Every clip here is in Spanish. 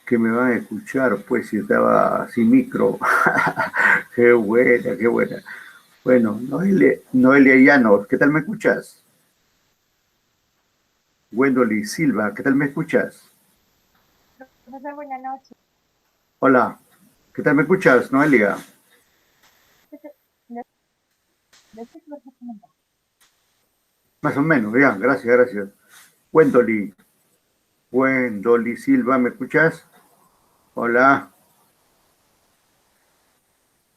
que me van a escuchar, pues si estaba sin micro. Qué buena, qué buena. Bueno, Noelia Llanos, ¿qué tal me escuchas? Wendoli Silva, ¿qué tal me escuchas? Profesor, buenas noches. Hola, ¿qué tal me escuchas, Noelia? ¿Le escucho perfectamente? Más o menos, ya, gracias, gracias. Wendoli Silva, ¿me escuchas? Hola,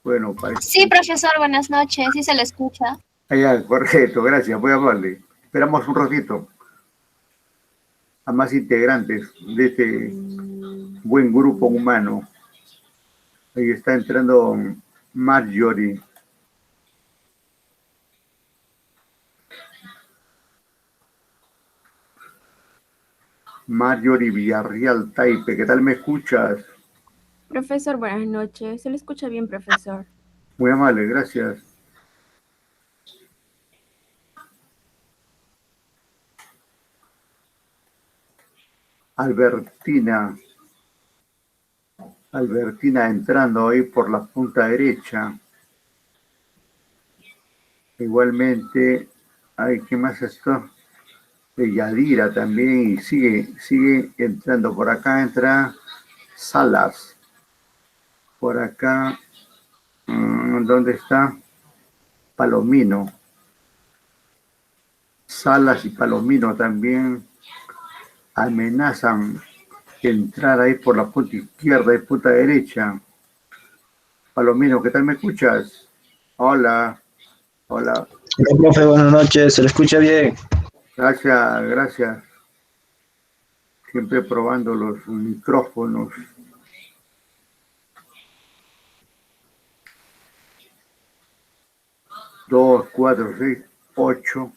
bueno, parece. Sí, profesor, buenas noches. Sí se le escucha. Ah, ya, correcto, gracias, voy a hablarle. Esperamos un ratito a más integrantes de este buen grupo humano. Ahí está entrando Marjorie. Marjorie Villarreal Taipe, ¿qué tal me escuchas? Profesor, buenas noches. Se le escucha bien, profesor. Muy amable, gracias. Albertina, Albertina entrando ahí por la punta derecha. Igualmente, ay, ¿qué más está? Yadira también, y sigue entrando. Por acá entra Salas. Por acá, ¿dónde está? Palomino. Salas y Palomino también amenazan entrar ahí por la punta izquierda y punta derecha. Palomino, ¿qué tal me escuchas? Hola, hola. Hola, profe, buenas noches. ¿Se le escucha bien? Gracias, gracias. Siempre probando los micrófonos. Dos, cuatro, seis, ocho.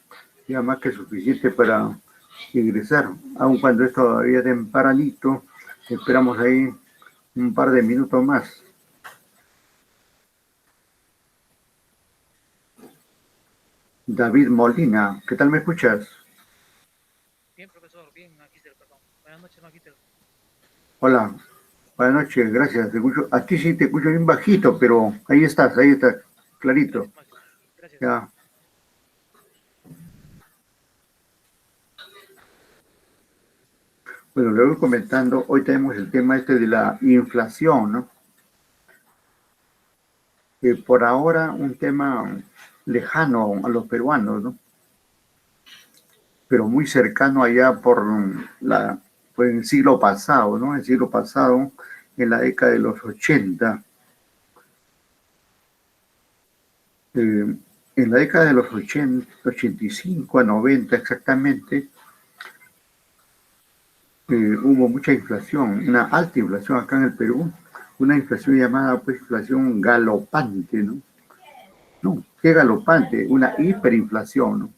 Ya más que suficiente para ingresar. Aun cuando es todavía tempranito, esperamos ahí un par de minutos más. David Molina, ¿qué tal me escuchas? Bien, profesor, bien, Magíster, perdón. Buenas noches, Magíster. Hola, buenas noches, gracias. Te escucho, a ti sí te escucho bien bajito, pero ahí estás, clarito. Gracias, Magíster. Gracias. Ya. Bueno, le voy comentando, hoy tenemos el tema este de la inflación, ¿no? Por ahora un tema lejano a los peruanos, ¿no? Pero muy cercano allá pues en el siglo pasado, ¿no? El siglo pasado, en la década de los 80. En la década de los 80, 85 a 90 exactamente, hubo mucha inflación, una alta inflación acá en el Perú, una inflación llamada pues inflación galopante, ¿no? No, qué galopante, una hiperinflación, ¿no?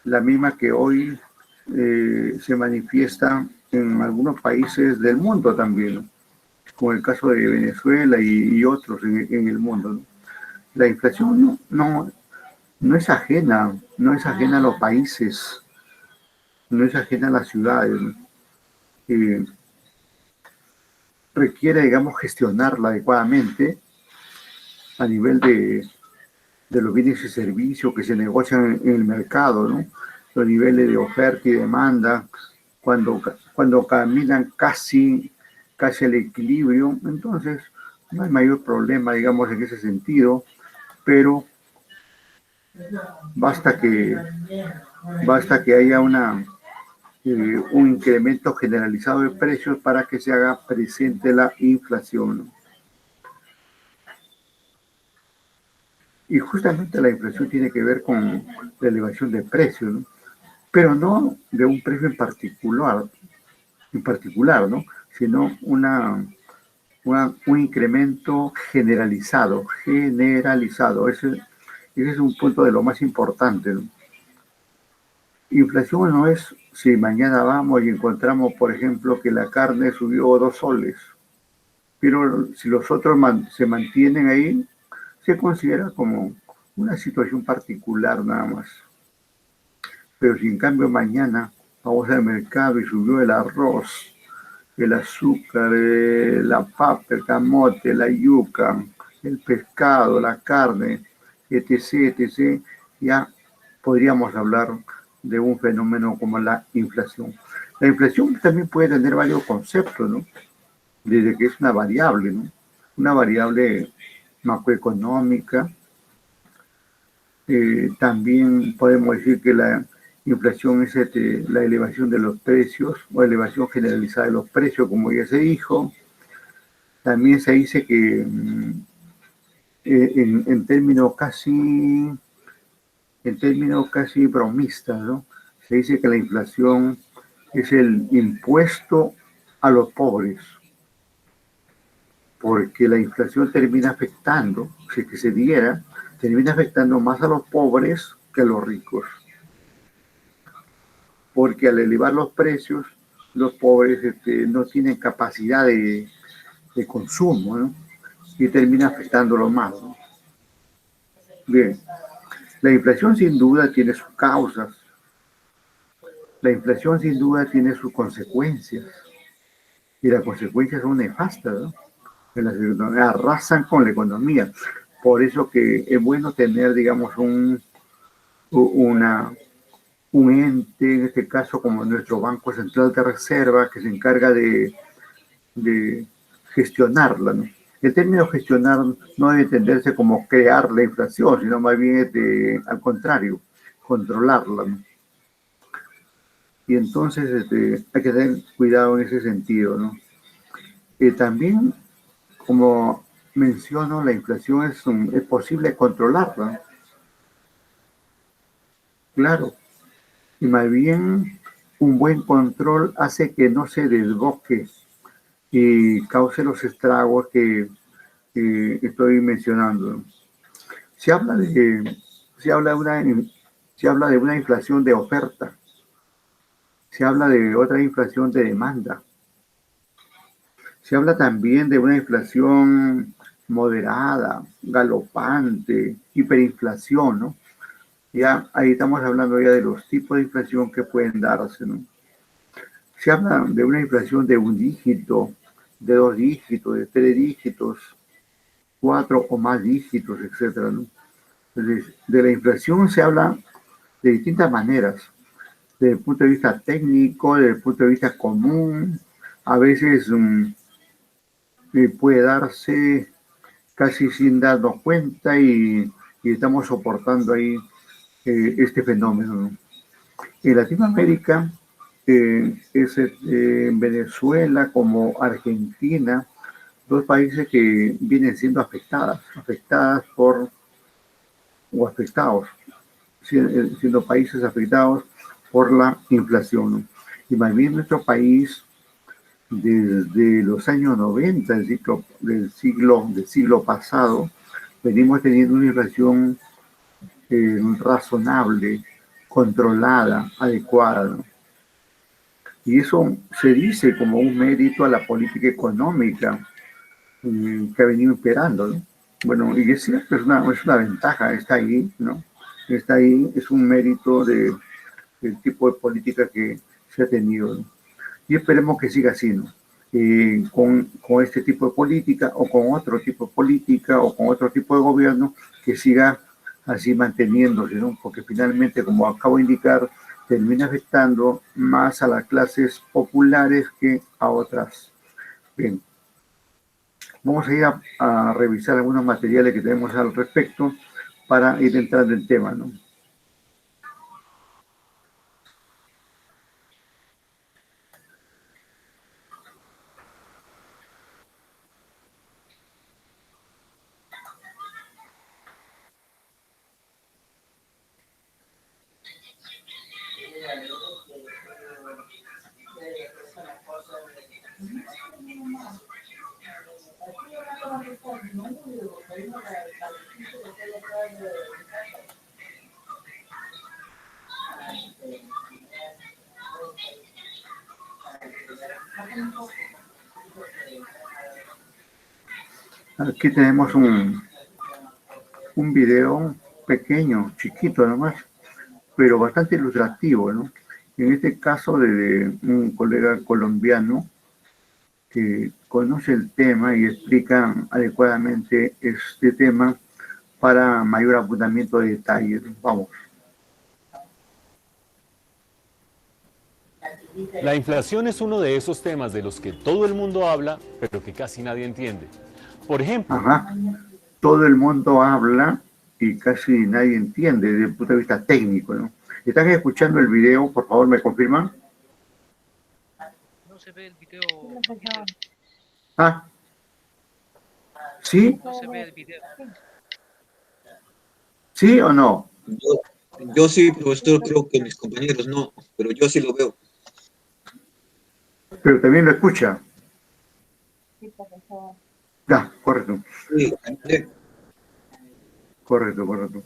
La misma que hoy se manifiesta en algunos países del mundo también, ¿no? Como el caso de Venezuela y otros en el mundo, ¿no? La inflación no es ajena, no es ajena a los países, no es ajena a las ciudades, ¿no? Eh, requiere, digamos, gestionarla adecuadamente a nivel de los bienes y servicios que se negocian en el mercado, ¿no? Los niveles de oferta y demanda, cuando caminan casi al equilibrio, entonces no hay mayor problema, digamos, en ese sentido, pero basta que, basta que haya un incremento generalizado de precios para que se haga presente la inflación, ¿no? Y justamente la inflación tiene que ver con la elevación de precios, ¿no? Pero no de un precio en particular, ¿no? Sino un incremento generalizado. Ese es un punto de lo más importante, ¿no? Inflación no es si mañana vamos y encontramos, por ejemplo, que la carne subió 2 soles, pero si los otros se mantienen ahí, se considera como una situación particular nada más. Pero si en cambio mañana vamos al mercado y subió el arroz el azúcar, la papa, el camote, la yuca, el pescado, la carne, etc., etc., ya podríamos hablar de un fenómeno como la inflación. La inflación también puede tener varios conceptos, ¿no? Desde que es una variable, ¿no? Una variable macroeconómica. También podemos decir que la inflación es la elevación de los precios o elevación generalizada de los precios, como ya se dijo. También se dice que en términos casi bromistas, ¿no? Se dice que la inflación es el impuesto a los pobres, porque la inflación termina afectando, si es que se diera, termina afectando más a los pobres que a los ricos. Porque al elevar los precios, los pobres no tienen capacidad de consumo, ¿no? Y termina afectándolo más, ¿no? Bien, la inflación sin duda tiene sus causas, la inflación sin duda tiene sus consecuencias, y las consecuencias son nefastas, ¿no? Que las economías arrasan con la economía. Por eso que es bueno tener, digamos, un ente, en este caso como nuestro Banco Central de Reserva, que se encarga de gestionarla, ¿no? El término gestionar no debe entenderse como crear la inflación, sino más bien al contrario, controlarla, ¿no? Y entonces hay que tener cuidado en ese sentido, ¿no? También, como menciono, la inflación es posible controlarla, ¿no? Claro, y más bien un buen control hace que no se desboque y cause los estragos que estoy mencionando, ¿no? Se habla de, se habla de se habla de una inflación de oferta, se habla de otra inflación de demanda, se habla también de una inflación moderada, galopante, hiperinflación, ¿no? Ya ahí estamos hablando ya de los tipos de inflación que pueden darse, ¿no? Se habla de una inflación de un dígito, de dos dígitos, de tres dígitos, cuatro o más dígitos, etcétera, ¿no? Entonces, de la inflación se habla de distintas maneras, desde el punto de vista técnico, desde el punto de vista común, a veces puede darse casi sin darnos cuenta y estamos soportando ahí este fenómeno, ¿no? En Latinoamérica, en Venezuela como Argentina, dos países que vienen siendo afectadas por, o afectados, siendo países afectados por la inflación, ¿no? Y más bien nuestro país, desde los años 90 del siglo pasado, venimos teniendo una inflación razonable, controlada, adecuada, ¿no? Y eso se dice como un mérito a la política económica que ha venido imperando, ¿no? Bueno, y es cierto, es una ventaja, está ahí, ¿no? Está ahí, es un mérito del tipo de política que se ha tenido, ¿no? Y esperemos que siga así, ¿no? Con este tipo de política o con otro tipo de política o con otro tipo de gobierno que siga así manteniéndose, ¿no? Porque finalmente, como acabo de indicar, termina afectando más a las clases populares que a otras. Bien, vamos a ir a revisar algunos materiales que tenemos al respecto para ir entrando en tema, ¿no? Aquí tenemos un video pequeño, chiquito nomás, pero bastante ilustrativo, ¿no? En este caso de un colega colombiano que conoce el tema y explica adecuadamente este tema para mayor apuntamiento de detalles. Vamos. La inflación es uno de esos temas de los que todo el mundo habla, pero que casi nadie entiende. Por ejemplo, Ajá. Todo el mundo habla y casi nadie entiende desde el punto de vista técnico, ¿no? ¿Están escuchando el video? Por favor, ¿me confirman? No se ve el video. Sí, profesor. Ah, ¿sí? No se ve el video. ¿Sí o no? Yo sí, profesor, creo que mis compañeros no, pero yo sí lo veo. Pero también lo escucha. Sí, profesor. Ya, correcto. Sí, Correcto.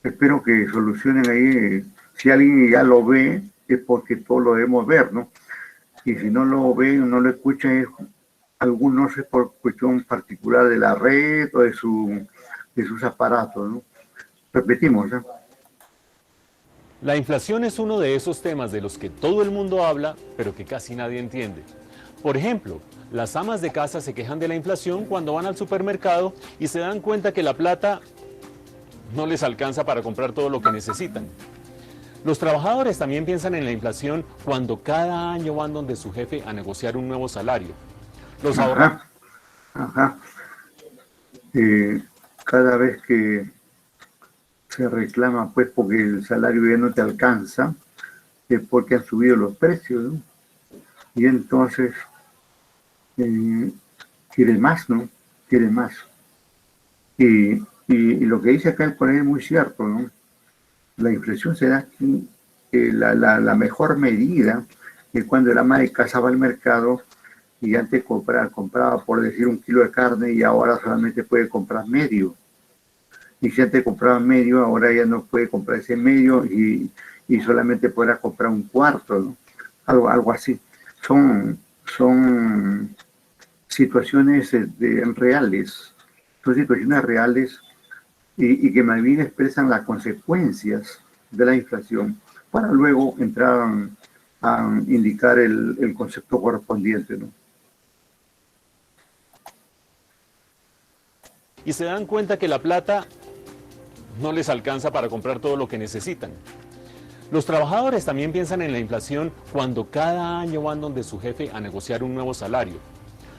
Espero que solucionen ahí. Si alguien ya lo ve, es porque todos lo debemos ver, ¿no? Y si no lo ven, no lo escuchan, es algunos es por cuestión particular de la red o de sus aparatos, ¿no? Repetimos, ¿no? la inflación es uno de esos temas de los que todo el mundo habla, pero que casi nadie entiende. Por ejemplo, las amas de casa se quejan de la inflación cuando van al supermercado y se dan cuenta que la plata no les alcanza para comprar todo lo que necesitan. Los trabajadores también piensan en la inflación cuando cada año van donde su jefe a negociar un nuevo salario. Los ahorradores. Ajá. Cada vez que se reclama, pues, porque el salario ya no te alcanza, es porque han subido los precios, ¿no? Y entonces quieren más, ¿no? Quieren más. Y lo que dice acá el colega es muy cierto, ¿no? La inflación se da aquí, la mejor medida es cuando el ama de casa va al mercado y antes compraba, por decir, 1 kilo de carne y ahora solamente puede comprar medio. Y si antes compraba medio, ahora ya no puede comprar ese medio y solamente podrá comprar 1/4, ¿no? Algo así. Son situaciones reales, son situaciones reales y que más bien expresan las consecuencias de la inflación para luego entrar a indicar el concepto correspondiente, ¿no? Y se dan cuenta que la plata no les alcanza para comprar todo lo que necesitan. Los trabajadores también piensan en la inflación cuando cada año van donde su jefe a negociar un nuevo salario.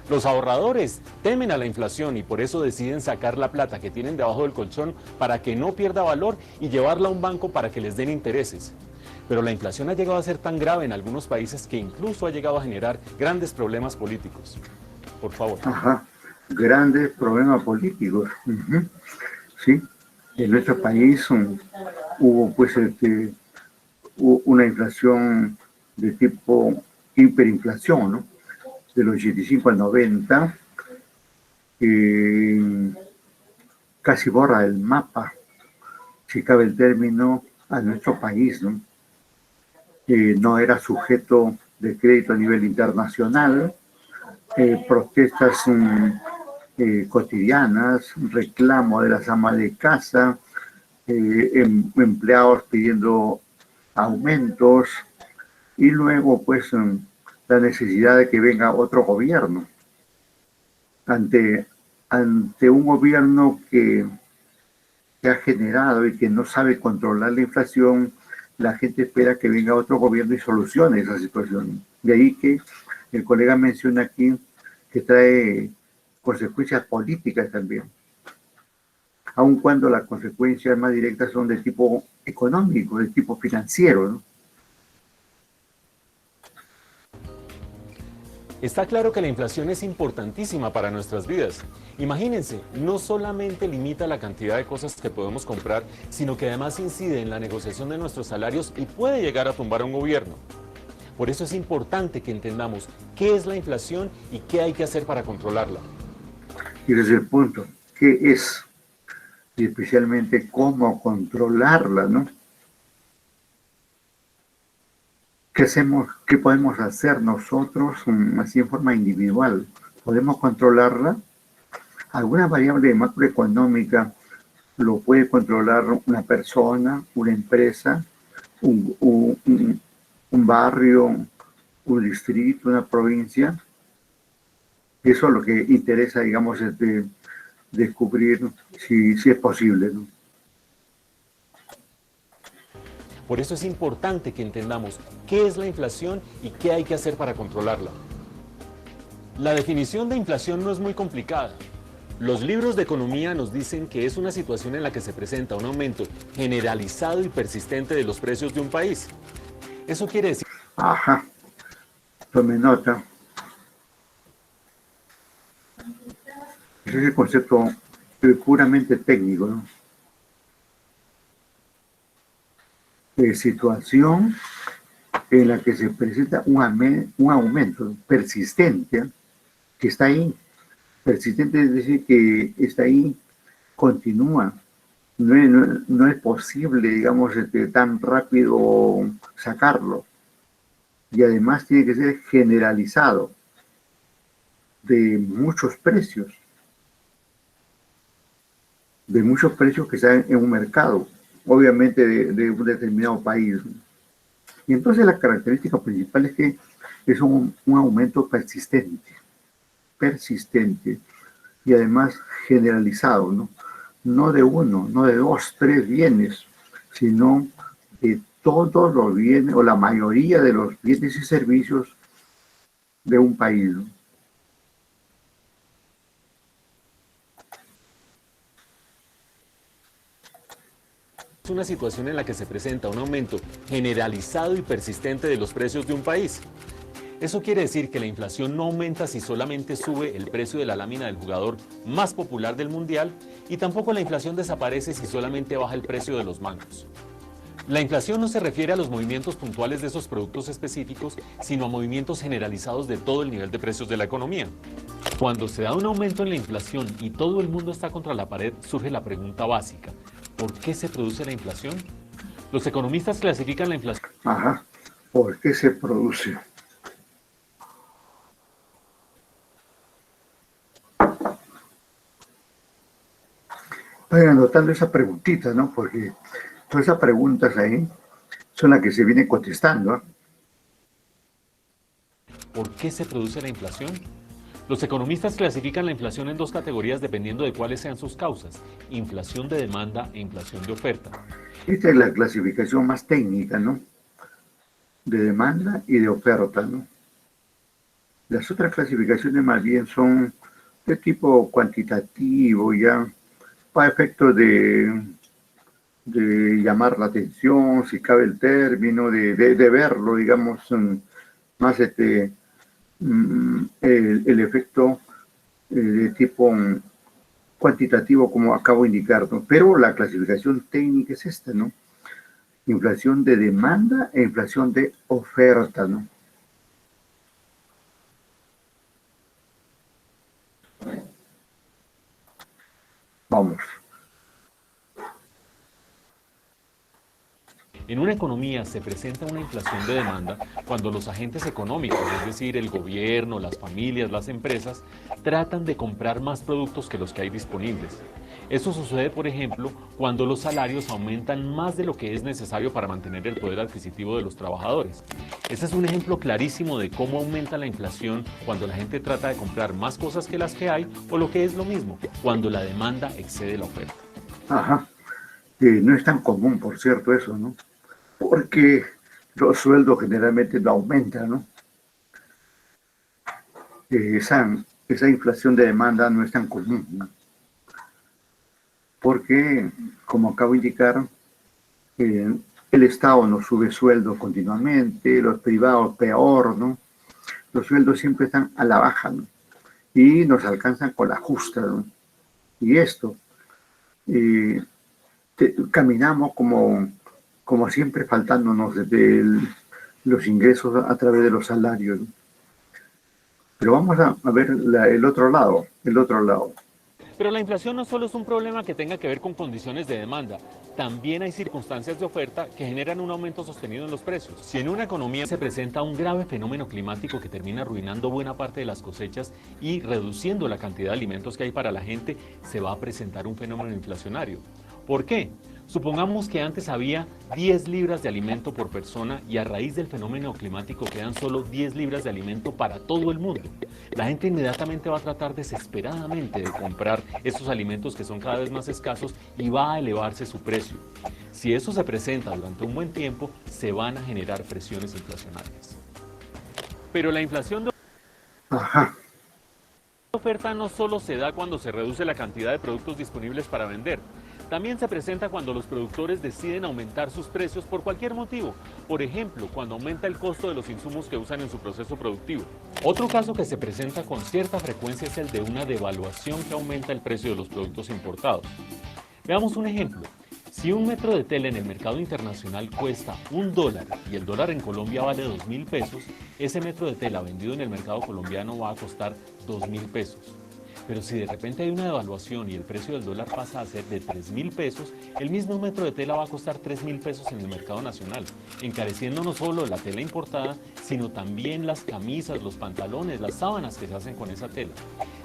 Los ahorradores temen a la inflación y por eso deciden sacar la plata que tienen debajo del colchón para que no pierda valor y llevarla a un banco para que les den intereses. Pero la inflación ha llegado a ser tan grave en algunos países que incluso ha llegado a generar grandes problemas políticos. Por favor. Ajá, grandes problemas políticos. Uh-huh. Sí, en nuestro país hubo pues una inflación de tipo hiperinflación, ¿no? Del 85 al 90, casi borra el mapa, si cabe el término, a nuestro país, ¿no? No era sujeto de crédito a nivel internacional, protestas cotidianas, reclamo de las amas de casa, empleados pidiendo aumentos y luego pues la necesidad de que venga otro gobierno. Ante un gobierno que ha generado y que no sabe controlar la inflación, la gente espera que venga otro gobierno y solucione esa situación. De ahí que el colega menciona aquí que trae consecuencias políticas también, aun cuando las consecuencias más directas son de tipo económico, de tipo financiero, ¿no? Está claro que la inflación es importantísima para nuestras vidas. Imagínense, no solamente limita la cantidad de cosas que podemos comprar, sino que además incide en la negociación de nuestros salarios y puede llegar a tumbar a un gobierno. Por eso es importante que entendamos qué es la inflación y qué hay que hacer para controlarla. Y desde el punto, ¿qué es? Y especialmente cómo controlarla, ¿no? ¿Qué hacemos? ¿Qué podemos hacer nosotros así en forma individual? ¿Podemos controlarla? ¿Alguna variable macroeconómica lo puede controlar una persona, una empresa, un barrio, un distrito, una provincia? Eso es lo que interesa, digamos, descubrir si es posible, ¿no? Por eso es importante que entendamos qué es la inflación y qué hay que hacer para controlarla. La definición de inflación no es muy complicada. Los libros de economía nos dicen que es una situación en la que se presenta un aumento generalizado y persistente de los precios de un país. Eso quiere decir... Ajá, tome nota. Ese es el concepto puramente técnico, ¿no? Situación en la que se presenta un aumento persistente, ¿eh? Que está ahí. Persistente es decir, que está ahí, continúa. No es posible, digamos, tan rápido sacarlo. Y además tiene que ser generalizado de muchos precios que están en un mercado, obviamente de un determinado país. Y entonces la característica principal es que es un aumento persistente y además generalizado, ¿no? No de uno, no de dos, tres bienes, sino de todos los bienes o la mayoría de los bienes y servicios de un país, ¿no? Es una situación en la que se presenta un aumento generalizado y persistente de los precios de un país. Eso quiere decir que la inflación no aumenta si solamente sube el precio de la lámina del jugador más popular del mundial y tampoco la inflación desaparece si solamente baja el precio de los mangos. La inflación no se refiere a los movimientos puntuales de esos productos específicos, sino a movimientos generalizados de todo el nivel de precios de la economía. Cuando se da un aumento en la inflación y todo el mundo está contra la pared, surge la pregunta básica: ¿por qué se produce la inflación? Los economistas clasifican la inflación... Ajá, ¿por qué se produce? Vayan anotando esa preguntita, ¿no? Porque todas esas preguntas ahí son las que se vienen contestando, ¿eh? ¿Por qué se produce la inflación? Los economistas clasifican la inflación en dos categorías dependiendo de cuáles sean sus causas: inflación de demanda e inflación de oferta. Esta es la clasificación más técnica, ¿no? De demanda y de oferta, ¿no? Las otras clasificaciones más bien son de tipo cuantitativo, ya, para efectos de llamar la atención, si cabe el término, de verlo, digamos, más el efecto de tipo cuantitativo, como acabo de indicar, ¿no? Pero la clasificación técnica es esta, ¿no? Inflación de demanda e inflación de oferta, ¿no? Vamos. En una economía se presenta una inflación de demanda cuando los agentes económicos, es decir, el gobierno, las familias, las empresas, tratan de comprar más productos que los que hay disponibles. Eso sucede, por ejemplo, cuando los salarios aumentan más de lo que es necesario para mantener el poder adquisitivo de los trabajadores. Este es un ejemplo clarísimo de cómo aumenta la inflación cuando la gente trata de comprar más cosas que las que hay, o lo que es lo mismo, cuando la demanda excede la oferta. Ajá. No es tan común, por cierto, eso, ¿no? Porque los sueldos generalmente no aumentan, ¿no? Esa inflación de demanda no es tan común, ¿no? Porque, como acabo de indicar, el Estado no sube sueldos continuamente, los privados peor, ¿no? Los sueldos siempre están a la baja, ¿no? Y nos alcanzan con la justa, ¿no? Y esto, caminamos como siempre faltándonos desde los ingresos a través de los salarios, ¿no? Pero vamos a ver el otro lado. Pero la inflación no solo es un problema que tenga que ver con condiciones de demanda, también hay circunstancias de oferta que generan un aumento sostenido en los precios. Si en una economía se presenta un grave fenómeno climático que termina arruinando buena parte de las cosechas y reduciendo la cantidad de alimentos que hay para la gente, se va a presentar un fenómeno inflacionario. ¿Por qué? Supongamos que antes había 10 libras de alimento por persona y a raíz del fenómeno climático quedan solo 10 libras de alimento para todo el mundo. La gente inmediatamente va a tratar desesperadamente de comprar estos alimentos que son cada vez más escasos y va a elevarse su precio. Si eso se presenta durante un buen tiempo, se van a generar presiones inflacionarias. Pero la inflación de Ajá. oferta no solo se da cuando se reduce la cantidad de productos disponibles para vender. También se presenta cuando los productores deciden aumentar sus precios por cualquier motivo. Por ejemplo, cuando aumenta el costo de los insumos que usan en su proceso productivo. Otro caso que se presenta con cierta frecuencia es el de una devaluación que aumenta el precio de los productos importados. Veamos un ejemplo. Si un metro de tela en el mercado internacional cuesta $1 y el dólar en Colombia vale 2.000 pesos, ese metro de tela vendido en el mercado colombiano va a costar 2.000 pesos. Pero si de repente hay una devaluación y el precio del dólar pasa a ser de 3.000 pesos, el mismo metro de tela va a costar 3.000 pesos en el mercado nacional, encareciendo no solo la tela importada, sino también las camisas, los pantalones, las sábanas que se hacen con esa tela.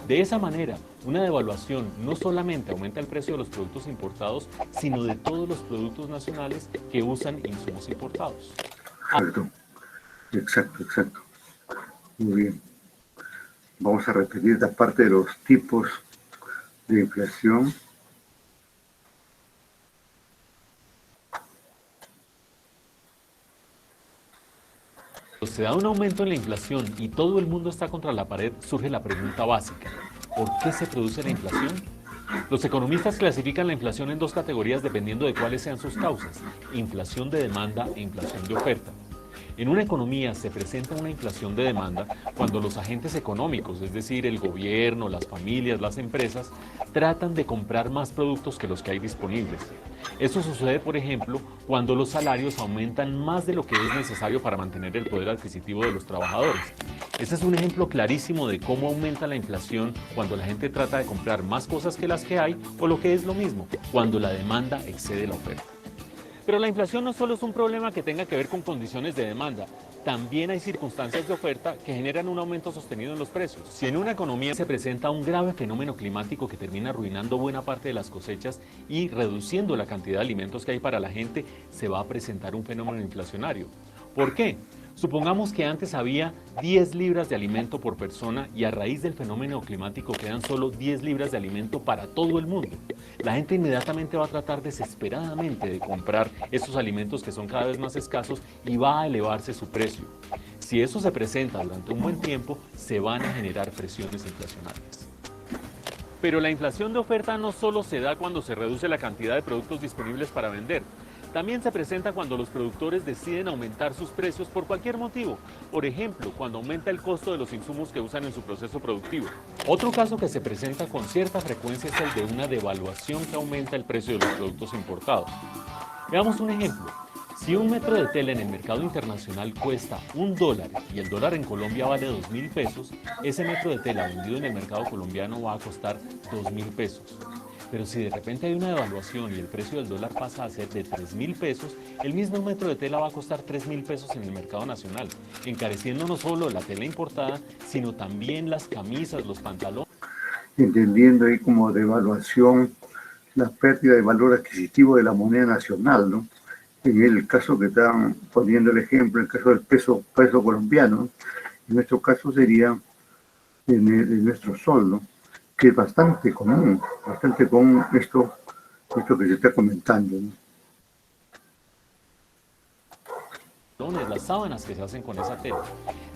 De esa manera, una devaluación no solamente aumenta el precio de los productos importados, sino de todos los productos nacionales que usan insumos importados. Exacto. Muy bien. Vamos a repetir esta parte de los tipos de inflación. Se da un aumento en la inflación y todo el mundo está contra la pared, surge la pregunta básica: ¿por qué se produce la inflación? Los economistas clasifican la inflación en dos categorías dependiendo de cuáles sean sus causas: inflación de demanda e inflación de oferta. En una economía se presenta una inflación de demanda cuando los agentes económicos, es decir, el gobierno, las familias, las empresas, tratan de comprar más productos que los que hay disponibles. Eso sucede, por ejemplo, cuando los salarios aumentan más de lo que es necesario para mantener el poder adquisitivo de los trabajadores. Este es un ejemplo clarísimo de cómo aumenta la inflación cuando la gente trata de comprar más cosas que las que hay, o lo que es lo mismo, cuando la demanda excede la oferta. Pero la inflación no solo es un problema que tenga que ver con condiciones de demanda, también hay circunstancias de oferta que generan un aumento sostenido en los precios. Si en una economía se presenta un grave fenómeno climático que termina arruinando buena parte de las cosechas y reduciendo la cantidad de alimentos que hay para la gente, se va a presentar un fenómeno inflacionario. ¿Por qué? Supongamos que antes había 10 libras de alimento por persona y a raíz del fenómeno climático quedan solo 10 libras de alimento para todo el mundo. La gente inmediatamente va a tratar desesperadamente de comprar esos alimentos que son cada vez más escasos y va a elevarse su precio. Si eso se presenta durante un buen tiempo, se van a generar presiones inflacionarias. Pero la inflación de oferta no solo se da cuando se reduce la cantidad de productos disponibles para vender. También se presenta cuando los productores deciden aumentar sus precios por cualquier motivo. Por ejemplo, cuando aumenta el costo de los insumos que usan en su proceso productivo. Otro caso que se presenta con cierta frecuencia es el de una devaluación que aumenta el precio de los productos importados. Veamos un ejemplo. Si un metro de tela en el mercado internacional cuesta $1 y el dólar en Colombia vale 2.000 pesos, ese metro de tela vendido en el mercado colombiano va a costar 2.000 pesos. Pero si de repente hay una devaluación y el precio del dólar pasa a ser de 3.000 pesos, el mismo metro de tela va a costar 3.000 pesos en el mercado nacional, encareciendo no solo la tela importada, sino también las camisas, los pantalones. Entendiendo ahí como devaluación la pérdida de valor adquisitivo de la moneda nacional, ¿no? En el caso que estaban poniendo el ejemplo, en el caso del peso colombiano, en nuestro caso sería en nuestro sol, ¿no? Que es bastante común esto que se está comentando, ¿no? Las sábanas que se hacen con esa tela.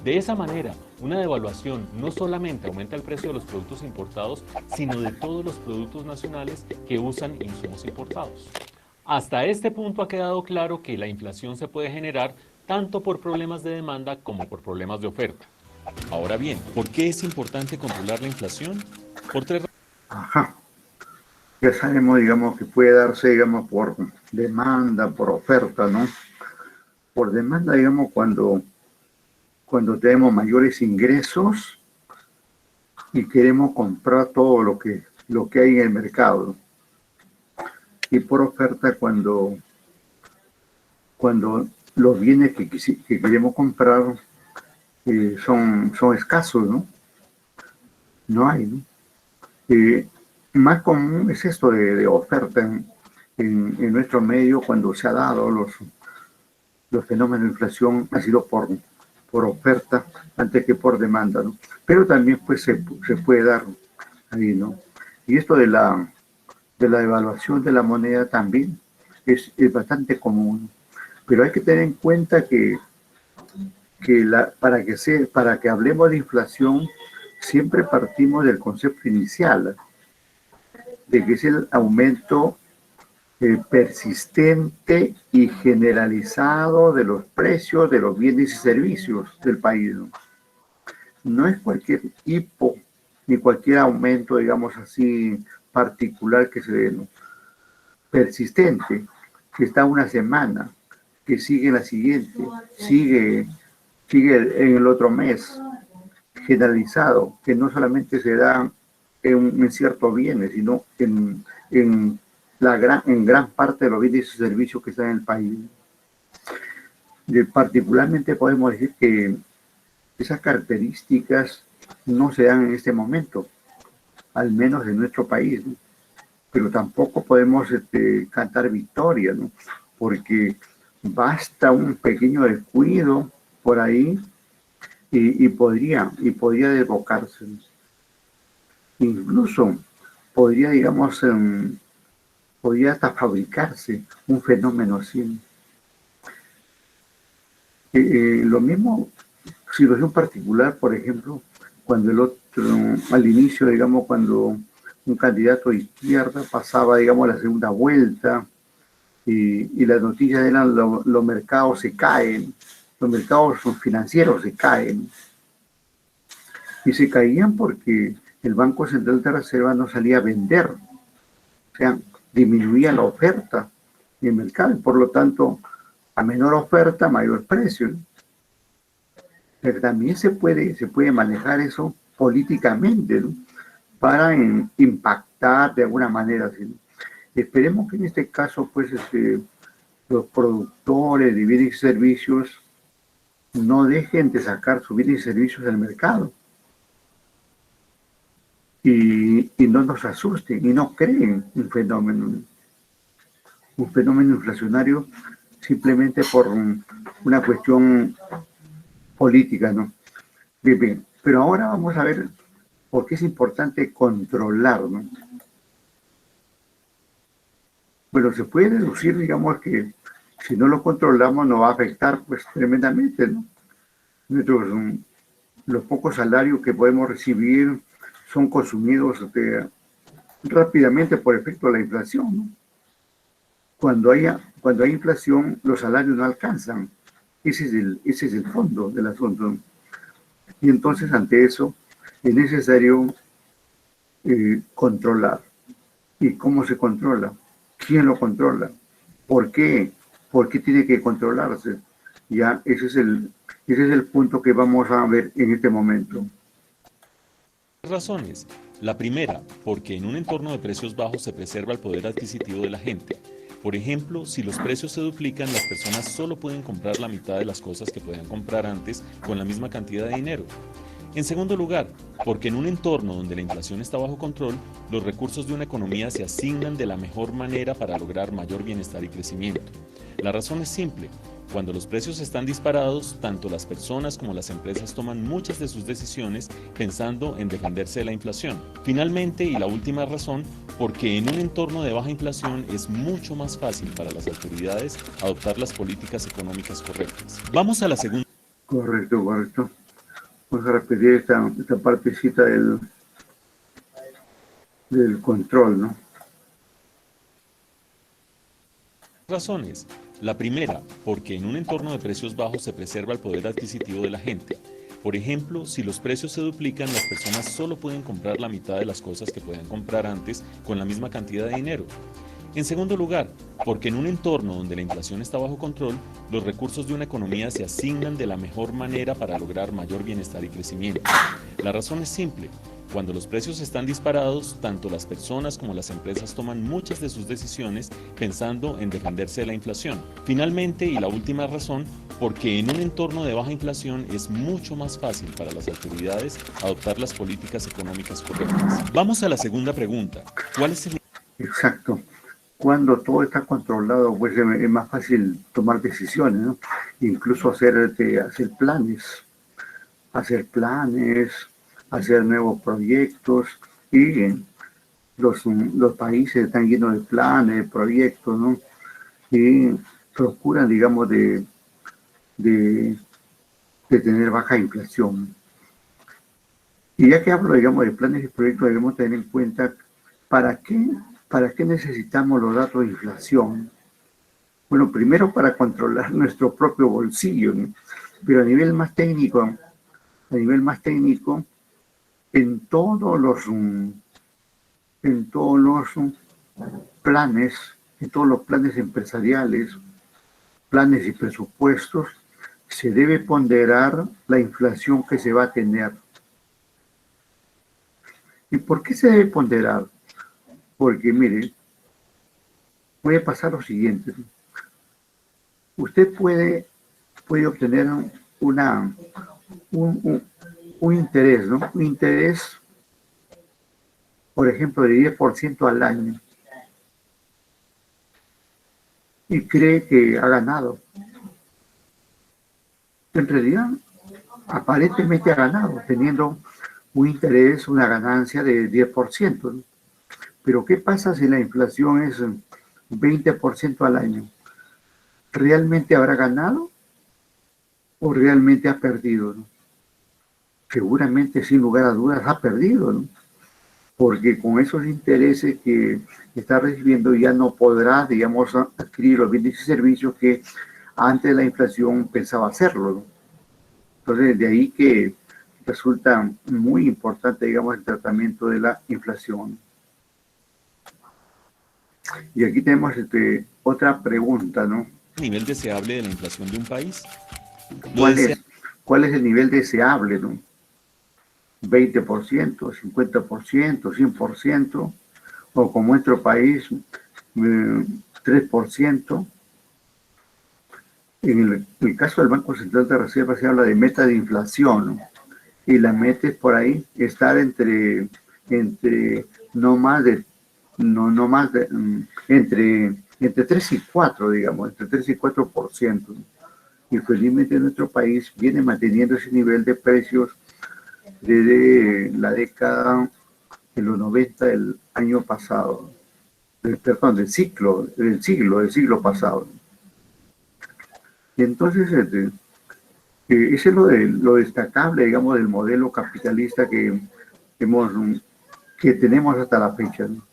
De esa manera, una devaluación no solamente aumenta el precio de los productos importados, sino de todos los productos nacionales que usan insumos importados. Hasta este punto ha quedado claro que la inflación se puede generar tanto por problemas de demanda como por problemas de oferta. Ahora bien, ¿por qué es importante controlar la inflación? Por tres razones. Ajá. Ya sabemos, digamos, que puede darse, digamos, por demanda, por oferta, ¿no? Por demanda, digamos, cuando tenemos mayores ingresos y queremos comprar todo lo que hay en el mercado. Y por oferta cuando los bienes que queremos comprar son escasos, ¿no? No hay, ¿no? Más común es esto de oferta en en nuestro medio cuando se ha dado los fenómenos de inflación ha sido por oferta antes que por demanda, ¿no? Pero también pues se puede dar ahí, ¿no? Y esto de la devaluación de la moneda también es bastante común, pero hay que tener en cuenta que para que hablemos de inflación siempre partimos del concepto inicial de que es el aumento persistente y generalizado de los precios de los bienes y servicios del país, ¿no? No es cualquier hipo ni cualquier aumento, digamos así, particular que se dé, ¿no? Persistente, que está una semana, que sigue la siguiente, sigue en el otro mes, generalizado, que no solamente se da en ciertos bienes, sino en gran parte de los bienes y servicios que están en el país. Particularmente podemos decir que esas características no se dan en este momento, al menos en nuestro país, ¿no? Pero tampoco podemos cantar victoria, ¿no? Porque basta un pequeño descuido por ahí y podría desbocarse. Incluso podría, digamos, podría hasta fabricarse un fenómeno así. Lo mismo, situación particular, por ejemplo, cuando al inicio, digamos, cuando un candidato de izquierda pasaba, digamos, a la segunda vuelta y las noticias eran los mercados se caen, los mercados financieros se caen. Y se caían porque el Banco Central de Reserva no salía a vender. O sea, disminuía la oferta en el mercado. Por lo tanto, a menor oferta, mayor precio. Pero también se puede manejar eso políticamente, ¿no? Para impactar de alguna manera, ¿sí? Esperemos que en este caso, pues, los productores de bienes y servicios no dejen de sacar sus bienes y servicios del mercado y no nos asusten y no creen un fenómeno inflacionario simplemente por una cuestión política, ¿no? Bien, pero ahora vamos a ver por qué es importante controlar, ¿no? Bueno, se puede deducir, digamos, que si no lo controlamos nos va a afectar pues tremendamente, ¿no? Los pocos salarios que podemos recibir son consumidos rápidamente por efecto de la inflación, ¿no? Cuando hay inflación, los salarios no alcanzan. Ese es el fondo del asunto. Y entonces, ante eso, es necesario controlar. ¿Y cómo se controla? ¿Quién lo controla? ¿Por qué? ¿Por qué tiene que controlarse? Ya, ese es el punto que vamos a ver en este momento. Razones. La primera, porque en un entorno de precios bajos se preserva el poder adquisitivo de la gente. Por ejemplo, si los precios se duplican, las personas solo pueden comprar la mitad de las cosas que podían comprar antes con la misma cantidad de dinero. En segundo lugar, porque en un entorno donde la inflación está bajo control, los recursos de una economía se asignan de la mejor manera para lograr mayor bienestar y crecimiento. La razón es simple. Cuando los precios están disparados, tanto las personas como las empresas toman muchas de sus decisiones pensando en defenderse de la inflación. Finalmente, y la última razón, porque en un entorno de baja inflación es mucho más fácil para las autoridades adoptar las políticas económicas correctas. Vamos a la segunda. Correcto. Vamos a repetir esta partecita del control, ¿no? Razones. La primera, porque en un entorno de precios bajos se preserva el poder adquisitivo de la gente. Por ejemplo, si los precios se duplican, las personas solo pueden comprar la mitad de las cosas que podían comprar antes con la misma cantidad de dinero. En segundo lugar, porque en un entorno donde la inflación está bajo control, los recursos de una economía se asignan de la mejor manera para lograr mayor bienestar y crecimiento. La razón es simple. Cuando los precios están disparados, tanto las personas como las empresas toman muchas de sus decisiones pensando en defenderse de la inflación. Finalmente, y la última razón, porque en un entorno de baja inflación es mucho más fácil para las autoridades adoptar las políticas económicas correctas. Vamos a la segunda pregunta. ¿Cuál es el... Exacto. Cuando todo está controlado, pues es más fácil tomar decisiones, ¿no? Incluso hacer planes, hacer nuevos proyectos, y los países están llenos de planes, de proyectos, ¿no? Y procuran, digamos, de tener baja inflación. Y ya que hablo, digamos, de planes y proyectos, debemos tener en cuenta ¿para qué necesitamos los datos de inflación? Bueno, primero para controlar nuestro propio bolsillo, ¿no? Pero a nivel más técnico, en todos los planes, en todos los planes empresariales, planes y presupuestos, se debe ponderar la inflación que se va a tener. ¿Y por qué se debe ponderar? Porque, mire, voy a pasar lo siguiente. Usted puede obtener un interés, ¿no? Un interés, por ejemplo, de 10% al año. Y cree que ha ganado. En realidad, aparentemente ha ganado, teniendo un interés, una ganancia de 10%, ¿no? Pero ¿qué pasa si la inflación es 20% al año? ¿Realmente habrá ganado o realmente ha perdido, ¿no? Seguramente, sin lugar a dudas, ha perdido, ¿no? Porque con esos intereses que está recibiendo ya no podrá, digamos, adquirir los bienes y servicios que antes de la inflación pensaba hacerlo, ¿no? Entonces, de ahí que resulta muy importante, digamos, el tratamiento de la inflación. Y aquí tenemos otra pregunta, ¿no? ¿Nivel deseable de la inflación de un país? ¿Cuál es el nivel deseable, ¿no? 20%, 50%, 100%, o como en nuestro país, 3%. En el caso del Banco Central de Reserva se habla de meta de inflación, ¿no? Y la meta es por ahí, estar entre entre 3 y 4, digamos, entre 3 y 4%. Y felizmente nuestro país viene manteniendo ese nivel de precios desde la década de los 90 del año pasado, del siglo pasado. Y entonces, ese es lo destacable, digamos, del modelo capitalista que tenemos hasta la fecha, ¿no?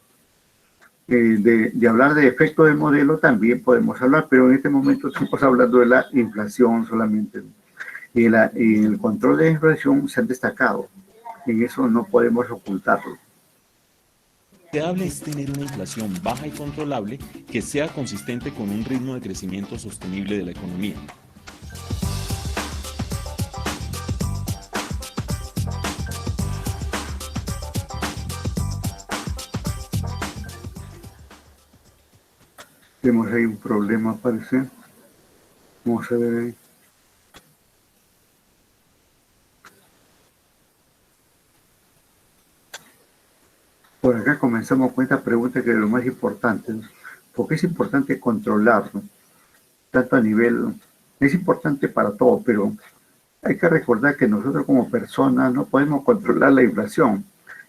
De hablar de efecto del modelo también podemos hablar, pero en este momento estamos hablando de la inflación solamente, ¿no? Y el control de la inflación se han destacado. En eso no podemos ocultarlo. Lo deseable es tener una inflación baja y controlable que sea consistente con un ritmo de crecimiento sostenible de la economía. Tenemos ahí un problema, parece. Vamos a ver ahí. Por acá comenzamos con esta pregunta que es lo más importante, ¿no? Porque es importante controlar, ¿no? Tanto a nivel, es importante para todo, pero hay que recordar que nosotros como personas no podemos controlar la inflación,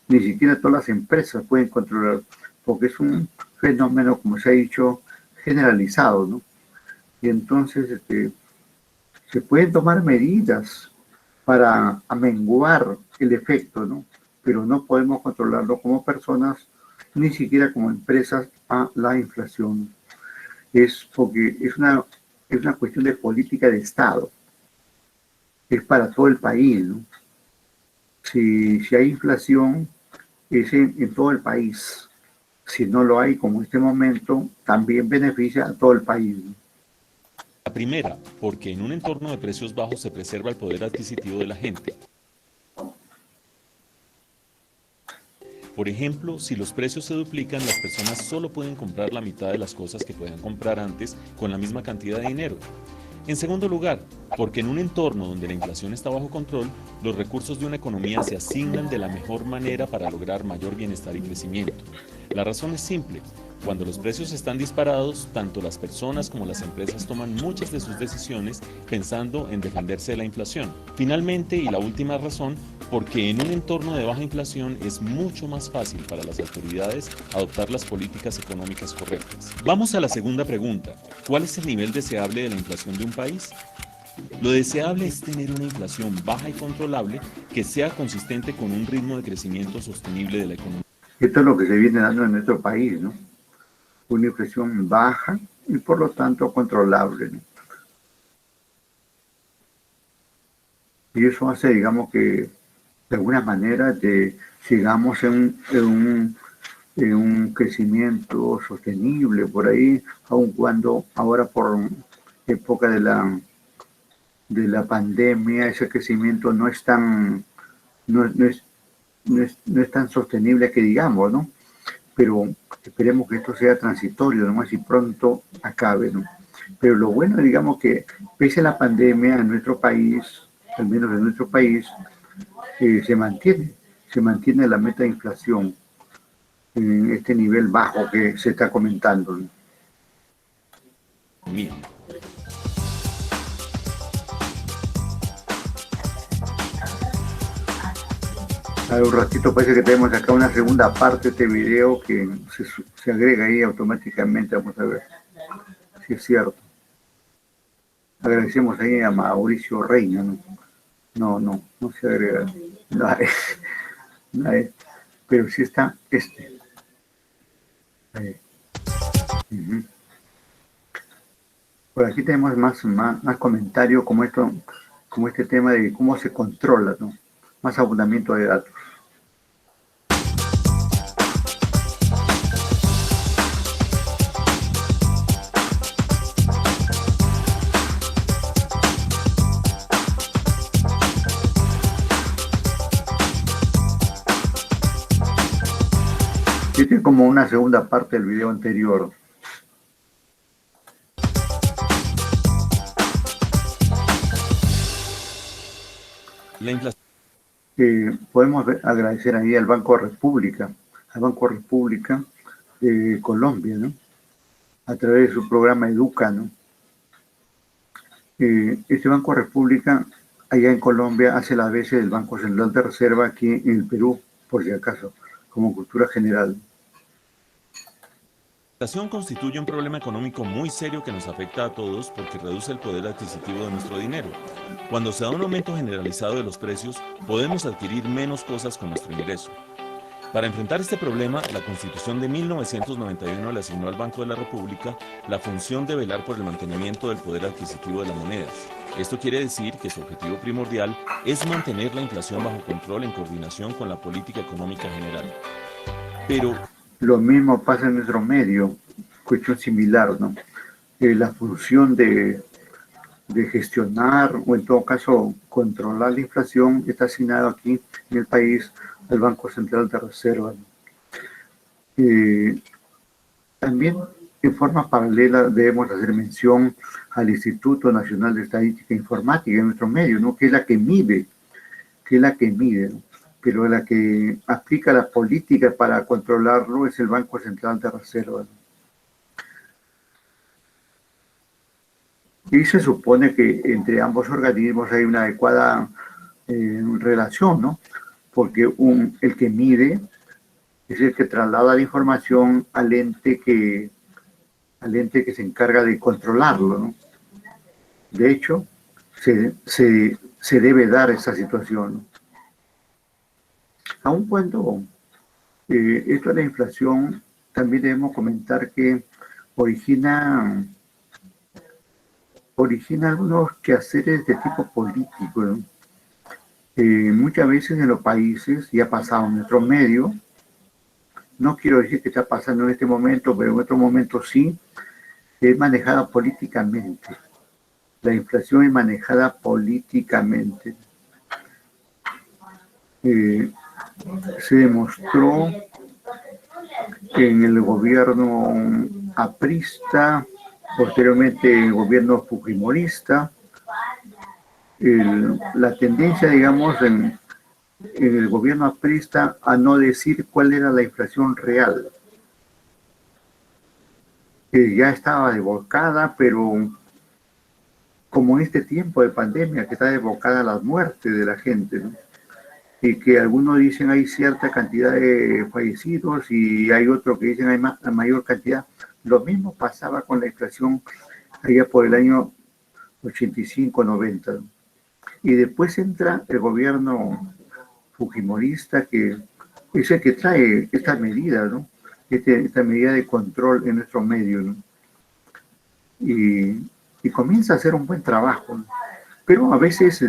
ni siquiera todas las empresas pueden controlar, porque es un fenómeno, como se ha dicho, generalizado, ¿no? Y entonces se pueden tomar medidas para amenguar el efecto, ¿no? Pero no podemos controlarlo como personas, ni siquiera como empresas, a la inflación. Es porque es una cuestión de política de Estado. Es para todo el país, ¿no? Si hay inflación, es en todo el país. Si no lo hay, como en este momento, también beneficia a todo el país, ¿no? La primera, porque en un entorno de precios bajos se preserva el poder adquisitivo de la gente. Por ejemplo, si los precios se duplican, las personas solo pueden comprar la mitad de las cosas que podían comprar antes con la misma cantidad de dinero. En segundo lugar, porque en un entorno donde la inflación está bajo control, los recursos de una economía se asignan de la mejor manera para lograr mayor bienestar y crecimiento. La razón es simple, Cuando los precios están disparados, tanto las personas como las empresas toman muchas de sus decisiones pensando en defenderse de la inflación. Finalmente, y la última razón, porque en un entorno de baja inflación es mucho más fácil para las autoridades adoptar las políticas económicas correctas. Vamos a la segunda pregunta. ¿Cuál es el nivel deseable de la inflación de un país? Lo deseable es tener una inflación baja y controlable que sea consistente con un ritmo de crecimiento sostenible de la economía. Esto es lo que se viene dando en nuestro país, ¿no? Una inflación baja y por lo tanto controlable, ¿no? Y eso hace, digamos, que de alguna manera sigamos en un crecimiento sostenible por ahí, aun cuando ahora por época de la pandemia ese crecimiento no es tan sostenible que digamos, ¿no? Pero esperemos que esto sea transitorio, nomás y pronto acabe, ¿no? Pero lo bueno, digamos, que pese a la pandemia en nuestro país, al menos en nuestro país, se mantiene la meta de inflación en este nivel bajo que se está comentando, ¿no? Bien. A ver, un ratito parece que tenemos acá una segunda parte de este video que se agrega ahí automáticamente. Vamos a ver si es cierto. Agradecemos ahí a Mauricio Reina, ¿no? No se agrega. No hay, pero sí está este. Uh-huh. Por aquí tenemos más comentarios como este tema de cómo se controla, ¿no? Más abundamiento de datos. Este es como una segunda parte del video anterior. La inflación. Podemos agradecer ahí al Banco República de Colombia, ¿no? A través de su programa Educa, ¿no? Este Banco República allá en Colombia hace las veces del Banco Central de Reserva aquí en el Perú, por si acaso, como cultura general. La inflación constituye un problema económico muy serio que nos afecta a todos porque reduce el poder adquisitivo de nuestro dinero. Cuando se da un aumento generalizado de los precios, podemos adquirir menos cosas con nuestro ingreso. Para enfrentar este problema, la Constitución de 1991 le asignó al Banco de la República la función de velar por el mantenimiento del poder adquisitivo de las monedas. Esto quiere decir que su objetivo primordial es mantener la inflación bajo control en coordinación con la política económica general. Pero lo mismo pasa en nuestro medio, cuestión similar, ¿no? La función de gestionar o en todo caso controlar la inflación está asignado aquí en el país al Banco Central de Reserva. También en forma paralela debemos hacer mención al Instituto Nacional de Estadística e Informática en nuestro medio, ¿no? Que es la que mide, ¿no? Pero la que aplica la política para controlarlo es el Banco Central de Reserva. Y se supone que entre ambos organismos hay una adecuada relación, ¿no? Porque el que mide es el que traslada la información al ente que se encarga de controlarlo, ¿no? De hecho, se debe dar esa situación, ¿no? Aun cuando esto de la inflación, también debemos comentar que origina algunos quehaceres de tipo político, ¿no? Muchas veces en los países, y ha pasado en nuestro medio, no quiero decir que está pasando en este momento, pero en otro momento sí, es manejada políticamente. La inflación es manejada políticamente. Se demostró en el gobierno aprista, posteriormente el gobierno fujimorista, la tendencia, digamos, en el gobierno aprista a no decir cuál era la inflación real. que ya estaba desbocada, pero como en este tiempo de pandemia que está desbocada la muerte de la gente, ¿no? Y que algunos dicen hay cierta cantidad de fallecidos y hay otros que dicen hay mayor cantidad. Lo mismo pasaba con la inflación allá por el año 85-90. ¿No? Y después entra el gobierno fujimorista, que es el que trae esta medida, ¿no? Esta medida de control en nuestro medio, ¿no? Y comienza a hacer un buen trabajo, ¿no? Pero a veces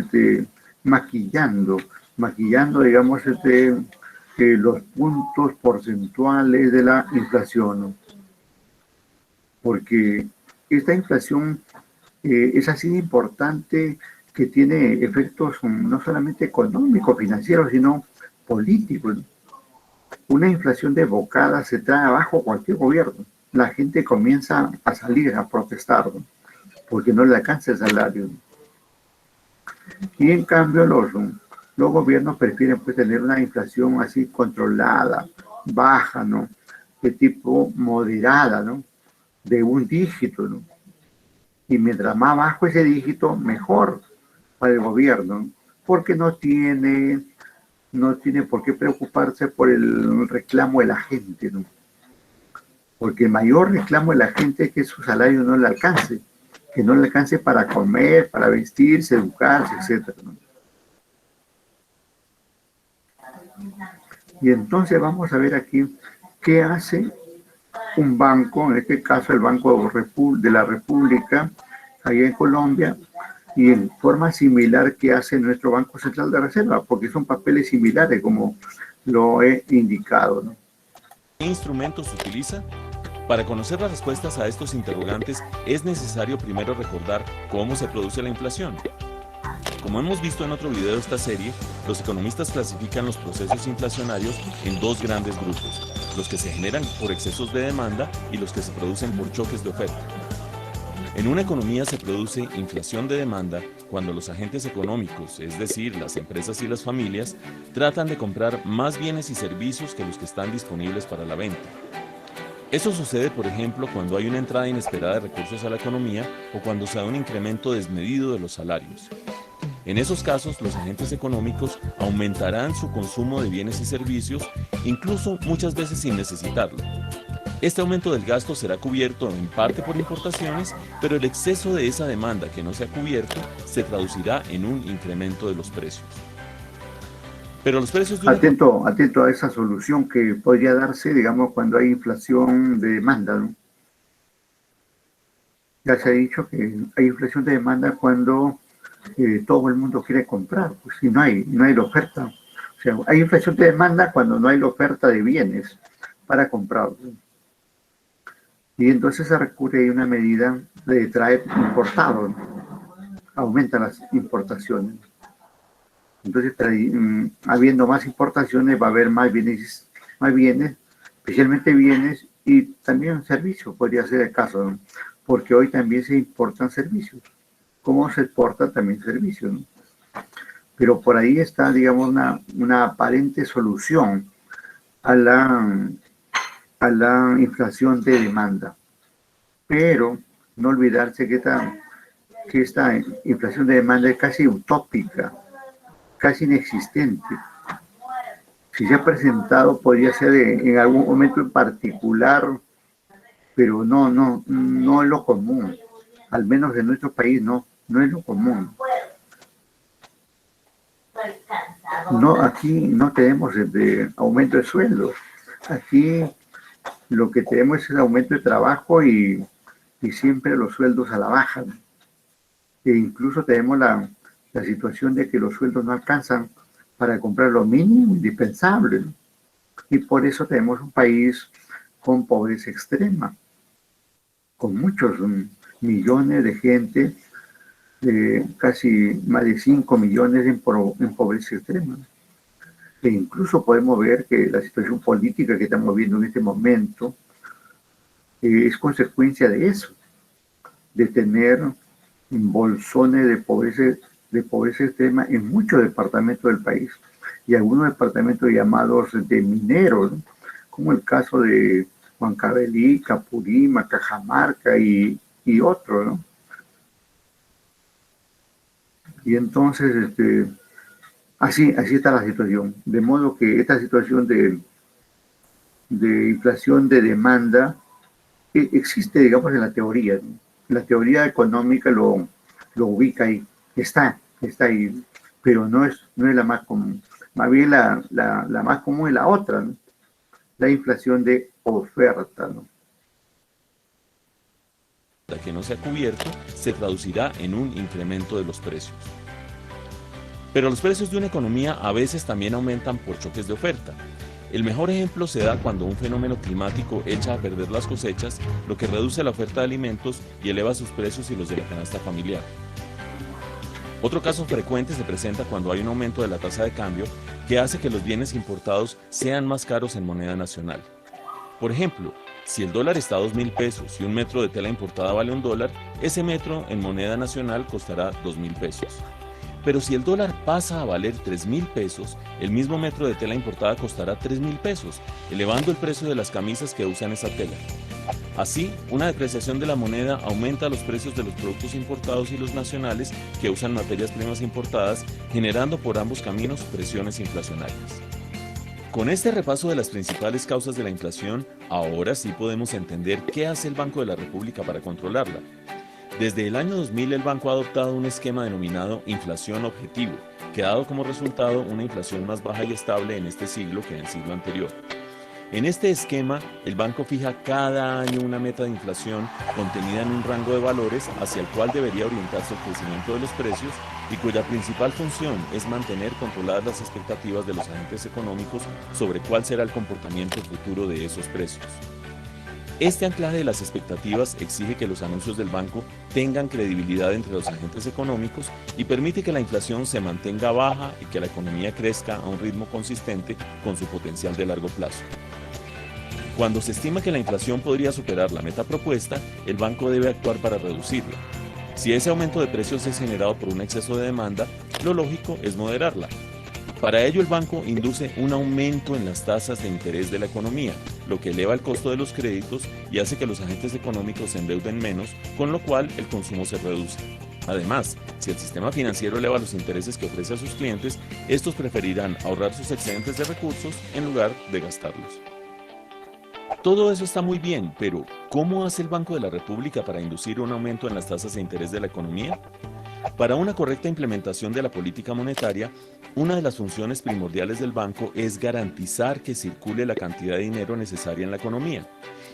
maquillando, digamos, los puntos porcentuales de la inflación, ¿no? Porque esta inflación es así de importante que tiene efectos no solamente económicos, financieros, sino políticos, ¿no? Una inflación desbocada se trae abajo cualquier gobierno. La gente comienza a salir a protestar, ¿no? Porque no le alcanza el salario, ¿no? Y en cambio los gobiernos prefieren pues tener una inflación así controlada, baja, ¿no? De tipo moderada, ¿no? De un dígito, ¿no? Y mientras más bajo ese dígito, mejor para el gobierno, ¿no? Porque no tiene por qué preocuparse por el reclamo de la gente, ¿no? Porque el mayor reclamo de la gente es que su salario no le alcance, que no le alcance para comer, para vestirse, educarse, etc., ¿no? Y entonces vamos a ver aquí qué hace un banco, en este caso el Banco de la República, allá en Colombia, y en forma similar que hace nuestro Banco Central de Reserva, porque son papeles similares, como lo he indicado, ¿no? ¿Qué instrumentos utiliza? Para conocer las respuestas a estos interrogantes es necesario primero recordar cómo se produce la inflación. Como hemos visto en otro video de esta serie, los economistas clasifican los procesos inflacionarios en dos grandes grupos, los que se generan por excesos de demanda y los que se producen por choques de oferta. En una economía se produce inflación de demanda cuando los agentes económicos, es decir, las empresas y las familias, tratan de comprar más bienes y servicios que los que están disponibles para la venta. Eso sucede, por ejemplo, cuando hay una entrada inesperada de recursos a la economía o cuando se da un incremento desmedido de los salarios. En esos casos, los agentes económicos aumentarán su consumo de bienes y servicios, incluso muchas veces sin necesitarlo. Este aumento del gasto será cubierto en parte por importaciones, pero el exceso de esa demanda que no se ha cubierto se traducirá en un incremento de los precios. Pero los precios de atento a esa solución que podría darse, digamos, cuando hay inflación de demanda, ¿no? Ya se ha dicho que hay inflación de demanda cuando todo el mundo quiere comprar, pues si no hay la oferta. O sea, hay inflación de demanda cuando no hay la oferta de bienes para comprar, ¿no? Y entonces se recurre a una medida de traer importado, ¿no? Aumentan las importaciones. Entonces, habiendo más importaciones, va a haber más bienes, especialmente bienes y también servicios, podría ser el caso, ¿no? Porque hoy también se importan servicios, como se exporta también servicios, ¿no? Pero por ahí está, digamos, una aparente solución a la inflación de demanda. Pero no olvidarse que esta inflación de demanda es casi utópica, casi inexistente. Si se ha presentado, podría ser en algún momento en particular, pero no es lo común. Al menos en nuestro país no es lo común. No, aquí no tenemos aumento de sueldos. Aquí lo que tenemos es el aumento de trabajo y siempre los sueldos a la baja, ¿no? E incluso tenemos la situación de que los sueldos no alcanzan para comprar lo mínimo indispensable, ¿no? Y por eso tenemos un país con pobreza extrema, con muchos millones de gente, casi más de 5 millones en pobreza extrema. E incluso podemos ver que la situación política que estamos viendo en este momento es consecuencia de eso, de tener bolsones de pobreza extrema en muchos departamentos del país y algunos departamentos llamados de mineros, ¿no? Como el caso de Huancavelica, Capurímac, Cajamarca y otro, ¿no? Y entonces, así está la situación. De modo que esta situación de inflación de demanda existe, digamos, en la teoría, ¿no? La teoría económica lo ubica ahí, está ahí, pero no es la más común. Más bien la más común es la otra, ¿no? La inflación de oferta, ¿no? La que no se ha cubierto se traducirá en un incremento de los precios. Pero los precios de una economía a veces también aumentan por choques de oferta. El mejor ejemplo se da cuando un fenómeno climático echa a perder las cosechas, lo que reduce la oferta de alimentos y eleva sus precios y los de la canasta familiar. Otro caso frecuente se presenta cuando hay un aumento de la tasa de cambio que hace que los bienes importados sean más caros en moneda nacional. Por ejemplo, si el dólar está a 2.000 pesos y un metro de tela importada vale $1, ese metro en moneda nacional costará 2.000 pesos. Pero si el dólar pasa a valer 3.000 pesos, el mismo metro de tela importada costará 3.000 pesos, elevando el precio de las camisas que usan esa tela. Así, una depreciación de la moneda aumenta los precios de los productos importados y los nacionales que usan materias primas importadas, generando por ambos caminos presiones inflacionarias. Con este repaso de las principales causas de la inflación, ahora sí podemos entender qué hace el Banco de la República para controlarla. Desde el año 2000 el banco ha adoptado un esquema denominado inflación objetivo, que ha dado como resultado una inflación más baja y estable en este siglo que en el siglo anterior. En este esquema, el banco fija cada año una meta de inflación contenida en un rango de valores hacia el cual debería orientarse el crecimiento de los precios y cuya principal función es mantener controladas las expectativas de los agentes económicos sobre cuál será el comportamiento futuro de esos precios. Este anclaje de las expectativas exige que los anuncios del banco tengan credibilidad entre los agentes económicos y permite que la inflación se mantenga baja y que la economía crezca a un ritmo consistente con su potencial de largo plazo. Cuando se estima que la inflación podría superar la meta propuesta, el banco debe actuar para reducirla. Si ese aumento de precios es generado por un exceso de demanda, lo lógico es moderarla. Para ello, el banco induce un aumento en las tasas de interés de la economía, lo que eleva el costo de los créditos y hace que los agentes económicos se endeuden menos, con lo cual el consumo se reduce. Además, si el sistema financiero eleva los intereses que ofrece a sus clientes, estos preferirán ahorrar sus excedentes de recursos en lugar de gastarlos. Todo eso está muy bien, pero ¿cómo hace el Banco de la República para inducir un aumento en las tasas de interés de la economía? Para una correcta implementación de la política monetaria, una de las funciones primordiales del banco es garantizar que circule la cantidad de dinero necesaria en la economía.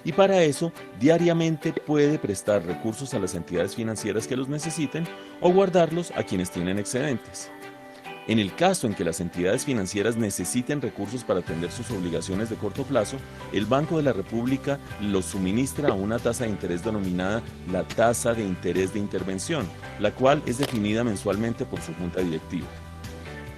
Y para eso, diariamente puede prestar recursos a las entidades financieras que los necesiten o guardarlos a quienes tienen excedentes. En el caso en que las entidades financieras necesiten recursos para atender sus obligaciones de corto plazo, el Banco de la República los suministra a una tasa de interés denominada la tasa de interés de intervención, la cual es definida mensualmente por su junta directiva.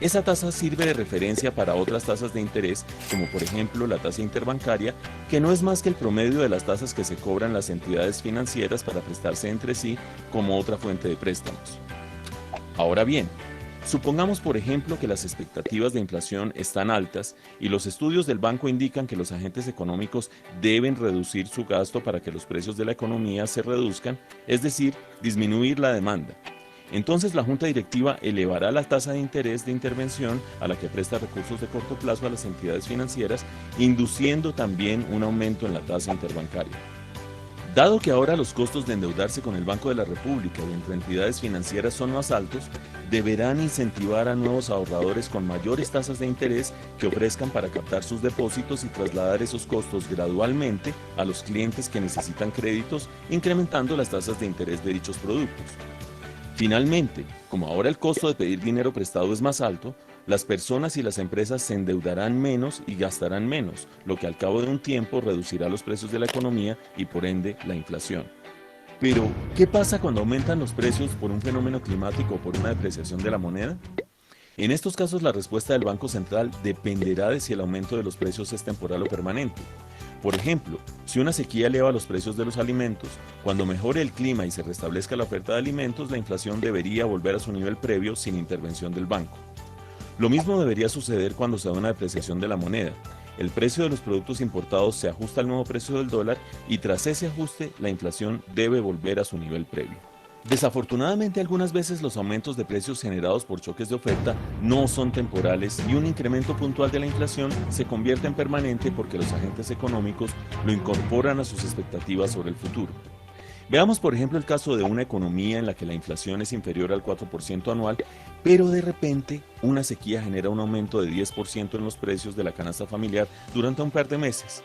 Esa tasa sirve de referencia para otras tasas de interés, como por ejemplo la tasa interbancaria, que no es más que el promedio de las tasas que se cobran las entidades financieras para prestarse entre sí como otra fuente de préstamos. Ahora bien, supongamos, por ejemplo, que las expectativas de inflación están altas y los estudios del banco indican que los agentes económicos deben reducir su gasto para que los precios de la economía se reduzcan, es decir, disminuir la demanda. Entonces la junta directiva elevará la tasa de interés de intervención a la que presta recursos de corto plazo a las entidades financieras, induciendo también un aumento en la tasa interbancaria. Dado que ahora los costos de endeudarse con el Banco de la República o entre entidades financieras son más altos, deberán incentivar a nuevos ahorradores con mayores tasas de interés que ofrezcan para captar sus depósitos y trasladar esos costos gradualmente a los clientes que necesitan créditos, incrementando las tasas de interés de dichos productos. Finalmente, como ahora el costo de pedir dinero prestado es más alto, las personas y las empresas se endeudarán menos y gastarán menos, lo que al cabo de un tiempo reducirá los precios de la economía y por ende la inflación. Pero, ¿qué pasa cuando aumentan los precios por un fenómeno climático o por una depreciación de la moneda? En estos casos la respuesta del Banco Central dependerá de si el aumento de los precios es temporal o permanente. Por ejemplo, si una sequía eleva los precios de los alimentos, cuando mejore el clima y se restablezca la oferta de alimentos, la inflación debería volver a su nivel previo sin intervención del banco. Lo mismo debería suceder cuando se da una depreciación de la moneda. el precio de los productos importados se ajusta al nuevo precio del dólar y tras ese ajuste la inflación debe volver a su nivel previo. Desafortunadamente, algunas veces los aumentos de precios generados por choques de oferta no son temporales y un incremento puntual de la inflación se convierte en permanente porque los agentes económicos lo incorporan a sus expectativas sobre el futuro. Veamos, por ejemplo, el caso de una economía en la que la inflación es inferior al 4% anual, pero de repente una sequía genera un aumento de 10% en los precios de la canasta familiar durante un par de meses.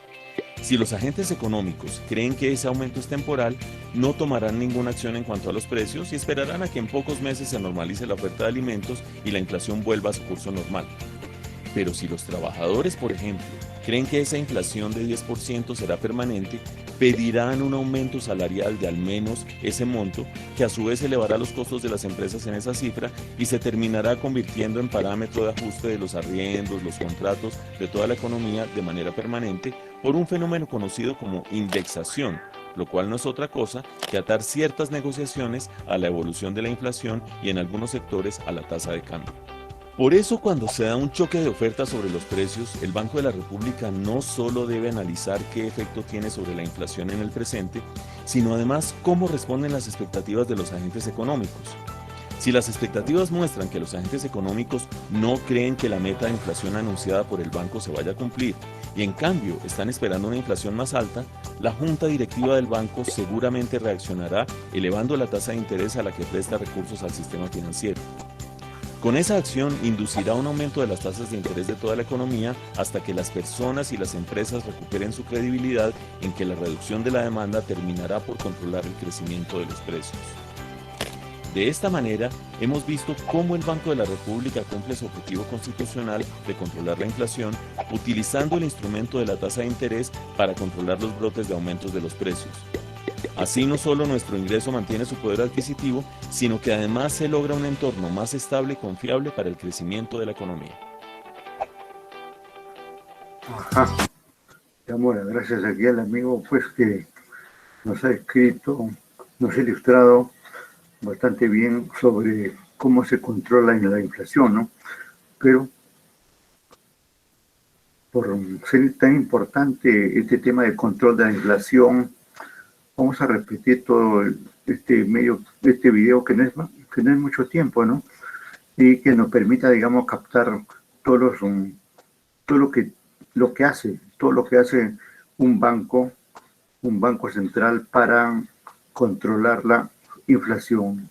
Si los agentes económicos creen que ese aumento es temporal, no tomarán ninguna acción en cuanto a los precios y esperarán a que en pocos meses se normalice la oferta de alimentos y la inflación vuelva a su curso normal. Pero si los trabajadores, por ejemplo, creen que esa inflación de 10% será permanente, pedirán un aumento salarial de al menos ese monto, que a su vez elevará los costos de las empresas en esa cifra y se terminará convirtiendo en parámetro de ajuste de los arriendos, los contratos, de toda la economía de manera permanente por un fenómeno conocido como indexación, lo cual no es otra cosa que atar ciertas negociaciones a la evolución de la inflación y en algunos sectores a la tasa de cambio. Por eso, cuando se da un choque de ofertas sobre los precios, el Banco de la República no solo debe analizar qué efecto tiene sobre la inflación en el presente, sino además cómo responden las expectativas de los agentes económicos. Si las expectativas muestran que los agentes económicos no creen que la meta de inflación anunciada por el banco se vaya a cumplir y en cambio están esperando una inflación más alta, la junta directiva del banco seguramente reaccionará elevando la tasa de interés a la que presta recursos al sistema financiero. Con esa acción inducirá un aumento de las tasas de interés de toda la economía hasta que las personas y las empresas recuperen su credibilidad en que la reducción de la demanda terminará por controlar el crecimiento de los precios. De esta manera, hemos visto cómo el Banco de la República cumple su objetivo constitucional de controlar la inflación, utilizando el instrumento de la tasa de interés para controlar los brotes de aumentos de los precios. Así no solo nuestro ingreso mantiene su poder adquisitivo, sino que además se logra un entorno más estable y confiable para el crecimiento de la economía. Ajá. Bueno, gracias aquí al amigo pues que nos ha escrito, nos ha ilustrado bastante bien sobre cómo se controla la inflación, ¿no? Pero por ser tan importante este tema de control de la inflación, vamos a repetir todo este video que no es mucho tiempo, ¿no? Y que nos permita, digamos, captar todo lo que hace un banco central para controlar la inflación.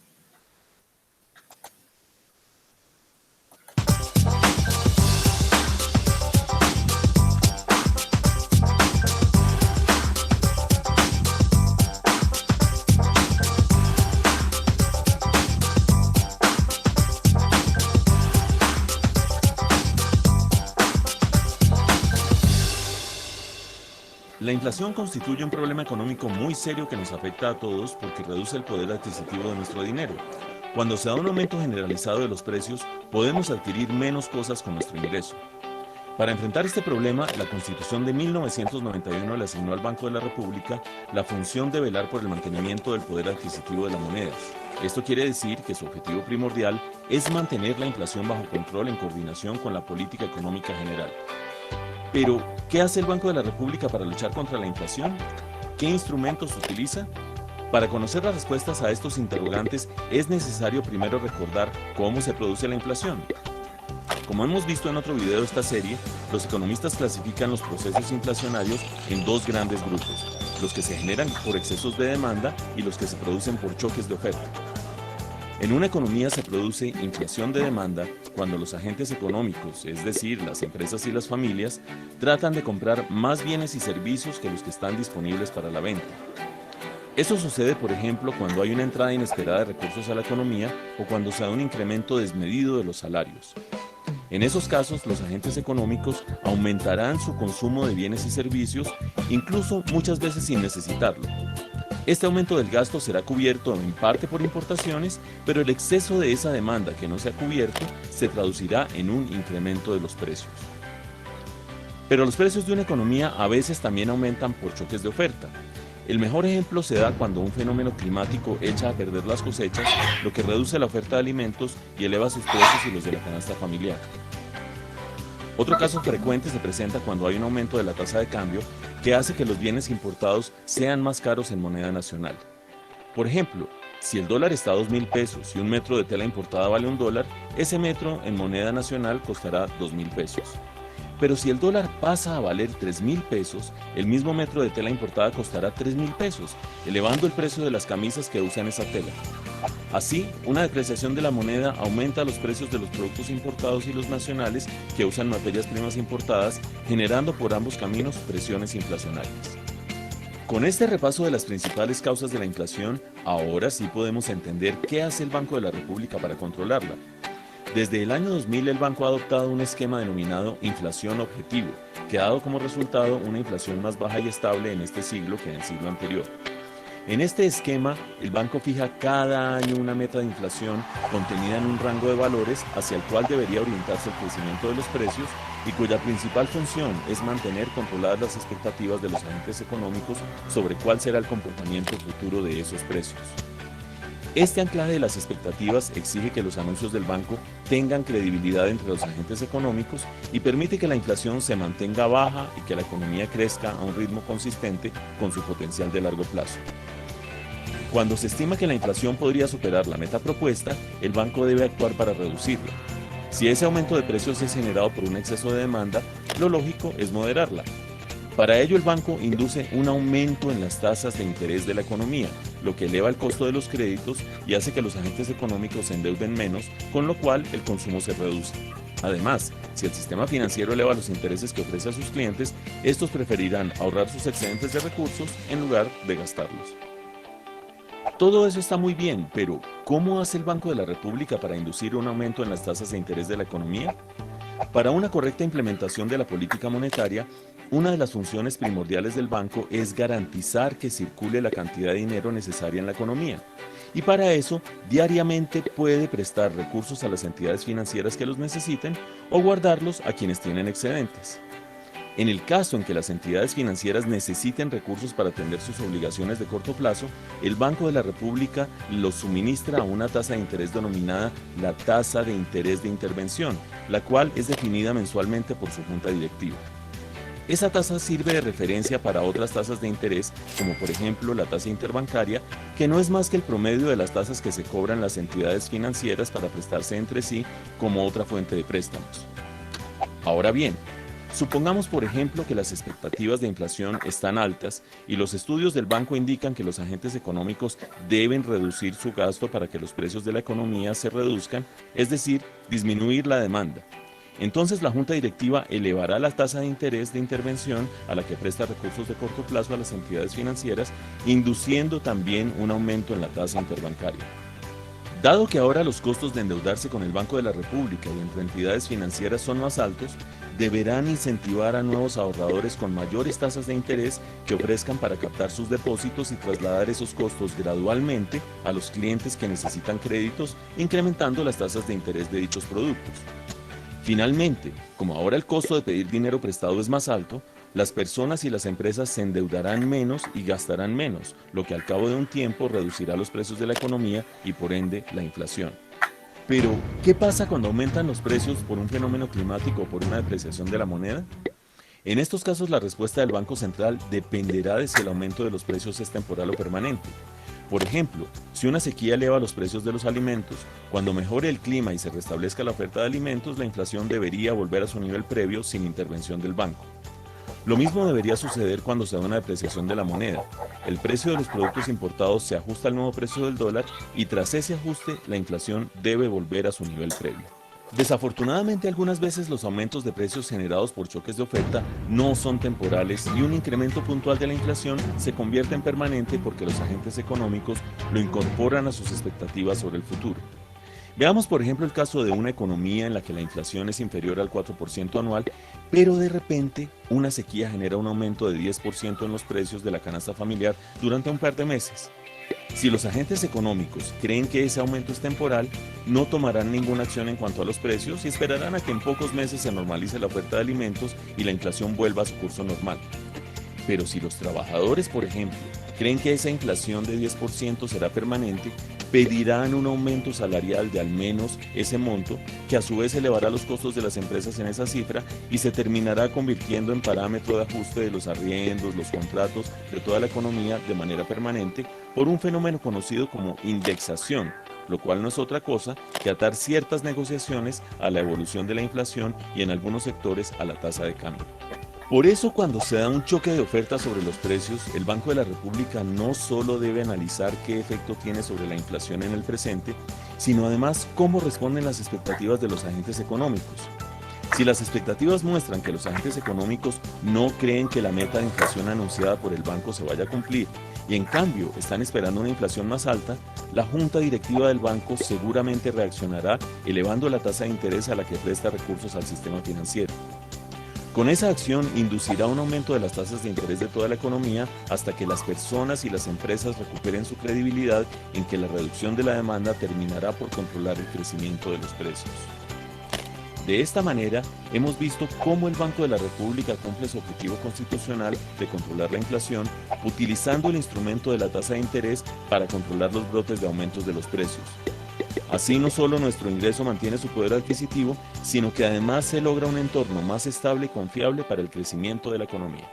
La inflación constituye un problema económico muy serio que nos afecta a todos porque reduce el poder adquisitivo de nuestro dinero. Cuando se da un aumento generalizado de los precios, podemos adquirir menos cosas con nuestro ingreso. Para enfrentar este problema, la Constitución de 1991 le asignó al Banco de la República la función de velar por el mantenimiento del poder adquisitivo de la moneda. Esto quiere decir que su objetivo primordial es mantener la inflación bajo control en coordinación con la política económica general. Pero, ¿qué hace el Banco de la República para luchar contra la inflación? ¿Qué instrumentos utiliza? Para conocer las respuestas a estos interrogantes, es necesario primero recordar cómo se produce la inflación. Como hemos visto en otro video de esta serie, los economistas clasifican los procesos inflacionarios en dos grandes grupos, los que se generan por excesos de demanda y los que se producen por choques de oferta. En una economía se produce inflación de demanda cuando los agentes económicos, es decir, las empresas y las familias, tratan de comprar más bienes y servicios que los que están disponibles para la venta. Eso sucede, por ejemplo, cuando hay una entrada inesperada de recursos a la economía o cuando se da un incremento desmedido de los salarios. En esos casos, los agentes económicos aumentarán su consumo de bienes y servicios, incluso muchas veces sin necesitarlo. Este aumento del gasto será cubierto en parte por importaciones, pero el exceso de esa demanda que no se ha cubierto se traducirá en un incremento de los precios. Pero los precios de una economía a veces también aumentan por choques de oferta. El mejor ejemplo se da cuando un fenómeno climático echa a perder las cosechas, lo que reduce la oferta de alimentos y eleva sus precios y los de la canasta familiar. Otro caso frecuente se presenta cuando hay un aumento de la tasa de cambio que hace que los bienes importados sean más caros en moneda nacional. Por ejemplo, si el dólar está a 2.000 pesos y un metro de tela importada vale $1, ese metro en moneda nacional costará 2.000 pesos. Pero si el dólar pasa a valer 3.000 pesos, el mismo metro de tela importada costará 3.000 pesos, elevando el precio de las camisas que usan esa tela. Así, una depreciación de la moneda aumenta los precios de los productos importados y los nacionales que usan materias primas importadas, generando por ambos caminos presiones inflacionarias. Con este repaso de las principales causas de la inflación, ahora sí podemos entender qué hace el Banco de la República para controlarla. Desde el año 2000 el banco ha adoptado un esquema denominado inflación objetivo, que ha dado como resultado una inflación más baja y estable en este siglo que en el siglo anterior. En este esquema, el banco fija cada año una meta de inflación contenida en un rango de valores hacia el cual debería orientarse el crecimiento de los precios y cuya principal función es mantener controladas las expectativas de los agentes económicos sobre cuál será el comportamiento futuro de esos precios. Este anclaje de las expectativas exige que los anuncios del banco tengan credibilidad entre los agentes económicos y permite que la inflación se mantenga baja y que la economía crezca a un ritmo consistente con su potencial de largo plazo. Cuando se estima que la inflación podría superar la meta propuesta, el banco debe actuar para reducirla. Si ese aumento de precios es generado por un exceso de demanda, lo lógico es moderarla. Para ello, el banco induce un aumento en las tasas de interés de la economía, lo que eleva el costo de los créditos y hace que los agentes económicos se endeuden menos, con lo cual el consumo se reduce. Además, si el sistema financiero eleva los intereses que ofrece a sus clientes, estos preferirán ahorrar sus excedentes de recursos en lugar de gastarlos. Todo eso está muy bien, pero ¿cómo hace el Banco de la República para inducir un aumento en las tasas de interés de la economía? Para una correcta implementación de la política monetaria, una de las funciones primordiales del banco es garantizar que circule la cantidad de dinero necesaria en la economía. Y para eso, diariamente puede prestar recursos a las entidades financieras que los necesiten o guardarlos a quienes tienen excedentes. En el caso en que las entidades financieras necesiten recursos para atender sus obligaciones de corto plazo, el Banco de la República los suministra a una tasa de interés denominada la tasa de interés de intervención, la cual es definida mensualmente por su junta directiva. Esa tasa sirve de referencia para otras tasas de interés, como por ejemplo la tasa interbancaria, que no es más que el promedio de las tasas que se cobran las entidades financieras para prestarse entre sí como otra fuente de préstamos. Ahora bien, supongamos, por ejemplo, que las expectativas de inflación están altas y los estudios del banco indican que los agentes económicos deben reducir su gasto para que los precios de la economía se reduzcan, es decir, disminuir la demanda. Entonces la junta directiva elevará la tasa de interés de intervención a la que presta recursos de corto plazo a las entidades financieras, induciendo también un aumento en la tasa interbancaria. Dado que ahora los costos de endeudarse con el Banco de la República y entre entidades financieras son más altos, deberán incentivar a nuevos ahorradores con mayores tasas de interés que ofrezcan para captar sus depósitos y trasladar esos costos gradualmente a los clientes que necesitan créditos, incrementando las tasas de interés de dichos productos. Finalmente, como ahora el costo de pedir dinero prestado es más alto, las personas y las empresas se endeudarán menos y gastarán menos, lo que al cabo de un tiempo reducirá los precios de la economía y por ende la inflación. Pero, ¿qué pasa cuando aumentan los precios por un fenómeno climático o por una depreciación de la moneda? En estos casos la respuesta del Banco Central dependerá de si el aumento de los precios es temporal o permanente. Por ejemplo, si una sequía eleva los precios de los alimentos, cuando mejore el clima y se restablezca la oferta de alimentos, la inflación debería volver a su nivel previo sin intervención del banco. Lo mismo debería suceder cuando se da una depreciación de la moneda. El precio de los productos importados se ajusta al nuevo precio del dólar y tras ese ajuste, la inflación debe volver a su nivel previo. Desafortunadamente, algunas veces los aumentos de precios generados por choques de oferta no son temporales y un incremento puntual de la inflación se convierte en permanente porque los agentes económicos lo incorporan a sus expectativas sobre el futuro. Veamos, por ejemplo, el caso de una economía en la que la inflación es inferior al 4% anual, pero de repente una sequía genera un aumento de 10% en los precios de la canasta familiar durante un par de meses. Si los agentes económicos creen que ese aumento es temporal, no tomarán ninguna acción en cuanto a los precios y esperarán a que en pocos meses se normalice la oferta de alimentos y la inflación vuelva a su curso normal. Pero si los trabajadores, por ejemplo, creen que esa inflación de 10% será permanente, pedirán un aumento salarial de al menos ese monto, que a su vez elevará los costos de las empresas en esa cifra y se terminará convirtiendo en parámetro de ajuste de los arriendos, los contratos, de toda la economía de manera permanente por un fenómeno conocido como indexación, lo cual no es otra cosa que atar ciertas negociaciones a la evolución de la inflación y en algunos sectores a la tasa de cambio. Por eso, cuando se da un choque de ofertas sobre los precios, el Banco de la República no solo debe analizar qué efecto tiene sobre la inflación en el presente, sino además cómo responden las expectativas de los agentes económicos. Si las expectativas muestran que los agentes económicos no creen que la meta de inflación anunciada por el banco se vaya a cumplir y en cambio están esperando una inflación más alta, la junta directiva del banco seguramente reaccionará elevando la tasa de interés a la que presta recursos al sistema financiero. Con esa acción inducirá un aumento de las tasas de interés de toda la economía hasta que las personas y las empresas recuperen su credibilidad en que la reducción de la demanda terminará por controlar el crecimiento de los precios. De esta manera, hemos visto cómo el Banco de la República cumple su objetivo constitucional de controlar la inflación, utilizando el instrumento de la tasa de interés para controlar los brotes de aumentos de los precios. Así no solo nuestro ingreso mantiene su poder adquisitivo, sino que además se logra un entorno más estable y confiable para el crecimiento de la economía.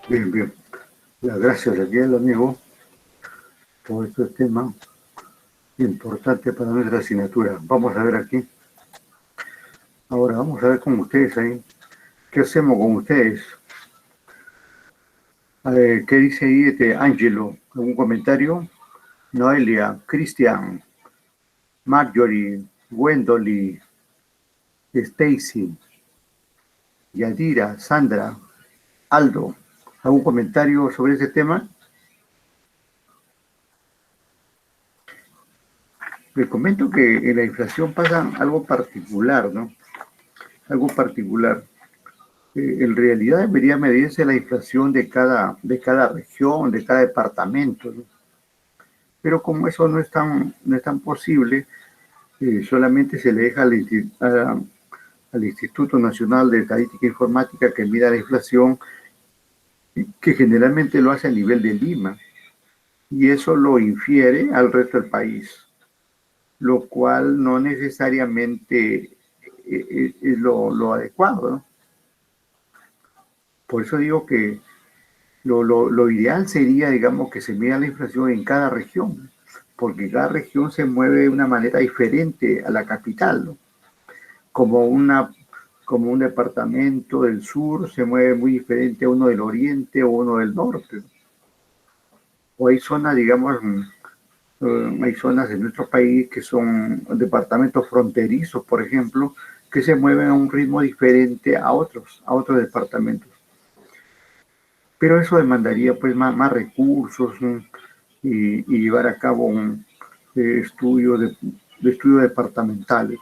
Bien, bien. Gracias, Raquel, amigo, por este tema importante para nuestra asignatura. Vamos a ver aquí. Ahora vamos a ver con ustedes ahí. ¿Qué hacemos con ustedes? A ver, ¿qué dice ahí Ángelo? ¿Algún comentario? Noelia, Cristian, Marjorie, Gwendolyn, Stacy, Yadira, Sandra, Aldo, ¿algún comentario sobre ese tema? Les comento que en la inflación pasa algo particular, ¿no? Algo particular. En realidad debería medirse la inflación de cada región, de cada departamento, ¿no? Pero como eso no es tan posible, solamente se le deja al Instituto Nacional de Estadística e Informática que mida la inflación, que generalmente lo hace a nivel de Lima, y eso lo infiere al resto del país, lo cual no necesariamente es lo adecuado, ¿no? Por eso digo que lo ideal sería, digamos, que se mida la inflación en cada región, porque cada región se mueve de una manera diferente a la capital, ¿no? Como un departamento del sur se mueve muy diferente a uno del oriente o uno del norte. O hay zonas, digamos, hay zonas en nuestro país que son departamentos fronterizos, por ejemplo, que se mueven a un ritmo diferente a otros departamentos. Pero eso demandaría pues más recursos y llevar a cabo un estudio departamental.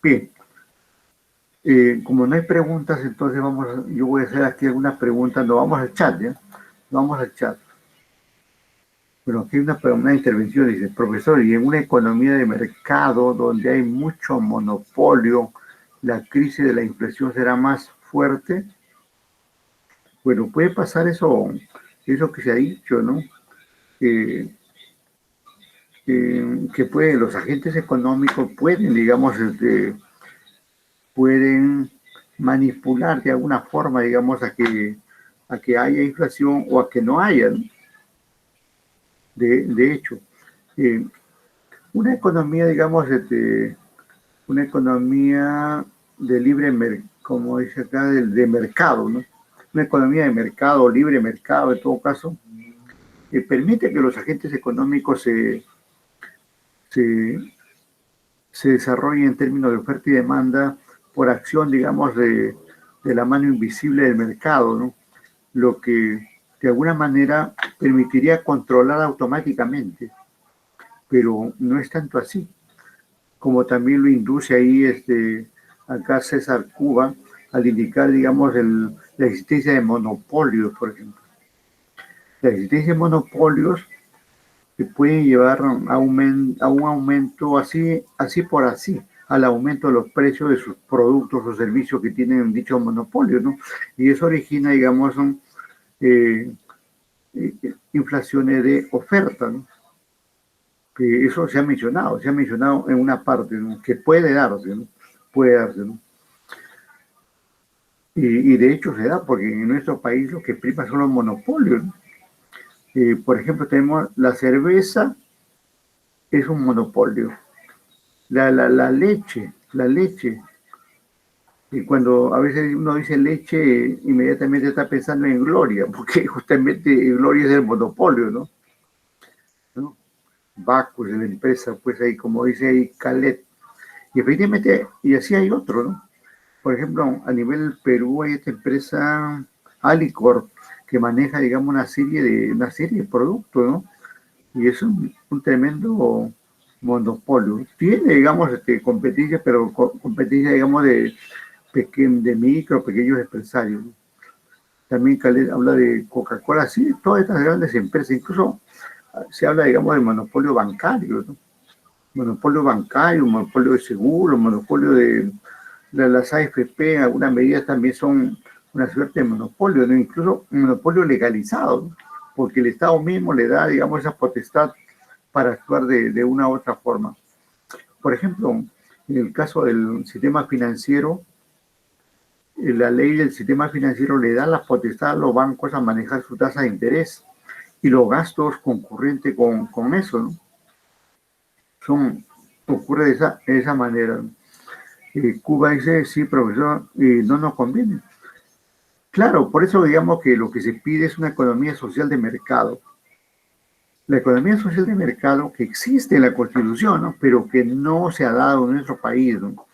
Bien, como no hay preguntas, entonces yo voy a hacer aquí algunas preguntas. Nos vamos al chat, ¿ya? Vamos al chat. Bueno, aquí hay una intervención, dice, profesor, y en una economía de mercado donde hay mucho monopolio, ¿la crisis de la inflación será más fuerte? Bueno, puede pasar eso que se ha dicho, ¿no? Que los agentes económicos pueden, digamos, pueden manipular de alguna forma, digamos, a que haya inflación o a que no haya, ¿no? De hecho, una economía, digamos, una economía de libre mercado, como dice acá, de mercado, ¿no? Una economía de mercado, libre mercado, en todo caso, permite que los agentes económicos se desarrollen en términos de oferta y demanda por acción, digamos, de la mano invisible del mercado, ¿no? Lo que de alguna manera permitiría controlar automáticamente, pero no es tanto así, como también lo induce ahí acá César Cuba, al indicar, digamos, la existencia de monopolios, por ejemplo. La existencia de monopolios que pueden llevar a un aumento así por así, al aumento de los precios de sus productos o servicios que tienen dicho monopolio, ¿no? Y eso origina, digamos, inflaciones de oferta, ¿no? Que eso se ha mencionado en una parte, ¿no? Que puede darse, ¿no? Puede darse, ¿no? Y de hecho se da, porque en nuestro país lo que prima son los monopolios, ¿no? Por ejemplo, tenemos la cerveza, es un monopolio. La leche, y cuando a veces uno dice leche, inmediatamente está pensando en Gloria, porque justamente Gloria es el monopolio, ¿no? Bacus, de la empresa, pues ahí, como dice ahí, Calet. Y efectivamente, y así hay otro, ¿no? Por ejemplo, a nivel Perú hay esta empresa Alicor, que maneja, digamos, una serie de productos, ¿no? Y es un tremendo monopolio. Tiene, digamos, competencia, pero competencia, digamos, de micro, pequeños empresarios, ¿no? También Calet habla de Coca-Cola, sí, todas estas grandes empresas, incluso se habla, digamos, de monopolio bancario, ¿no? Monopolio bancario, monopolio de seguro, monopolio de las AFP, en algunas medidas también son una suerte de monopolio, ¿no? Incluso un monopolio legalizado, ¿no? Porque el Estado mismo le da, digamos, esa potestad para actuar de una u otra forma. Por ejemplo, en el caso del sistema financiero, la ley del sistema financiero le da la potestad a los bancos a manejar su tasa de interés y los gastos concurrentes con eso, ¿no? Ocurre de esa manera. Cuba dice, sí, profesor, no nos conviene. Claro, por eso digamos que lo que se pide es una economía social de mercado. La economía social de mercado que existe en la Constitución, ¿no? Pero que no se ha dado en nuestro país, ¿no?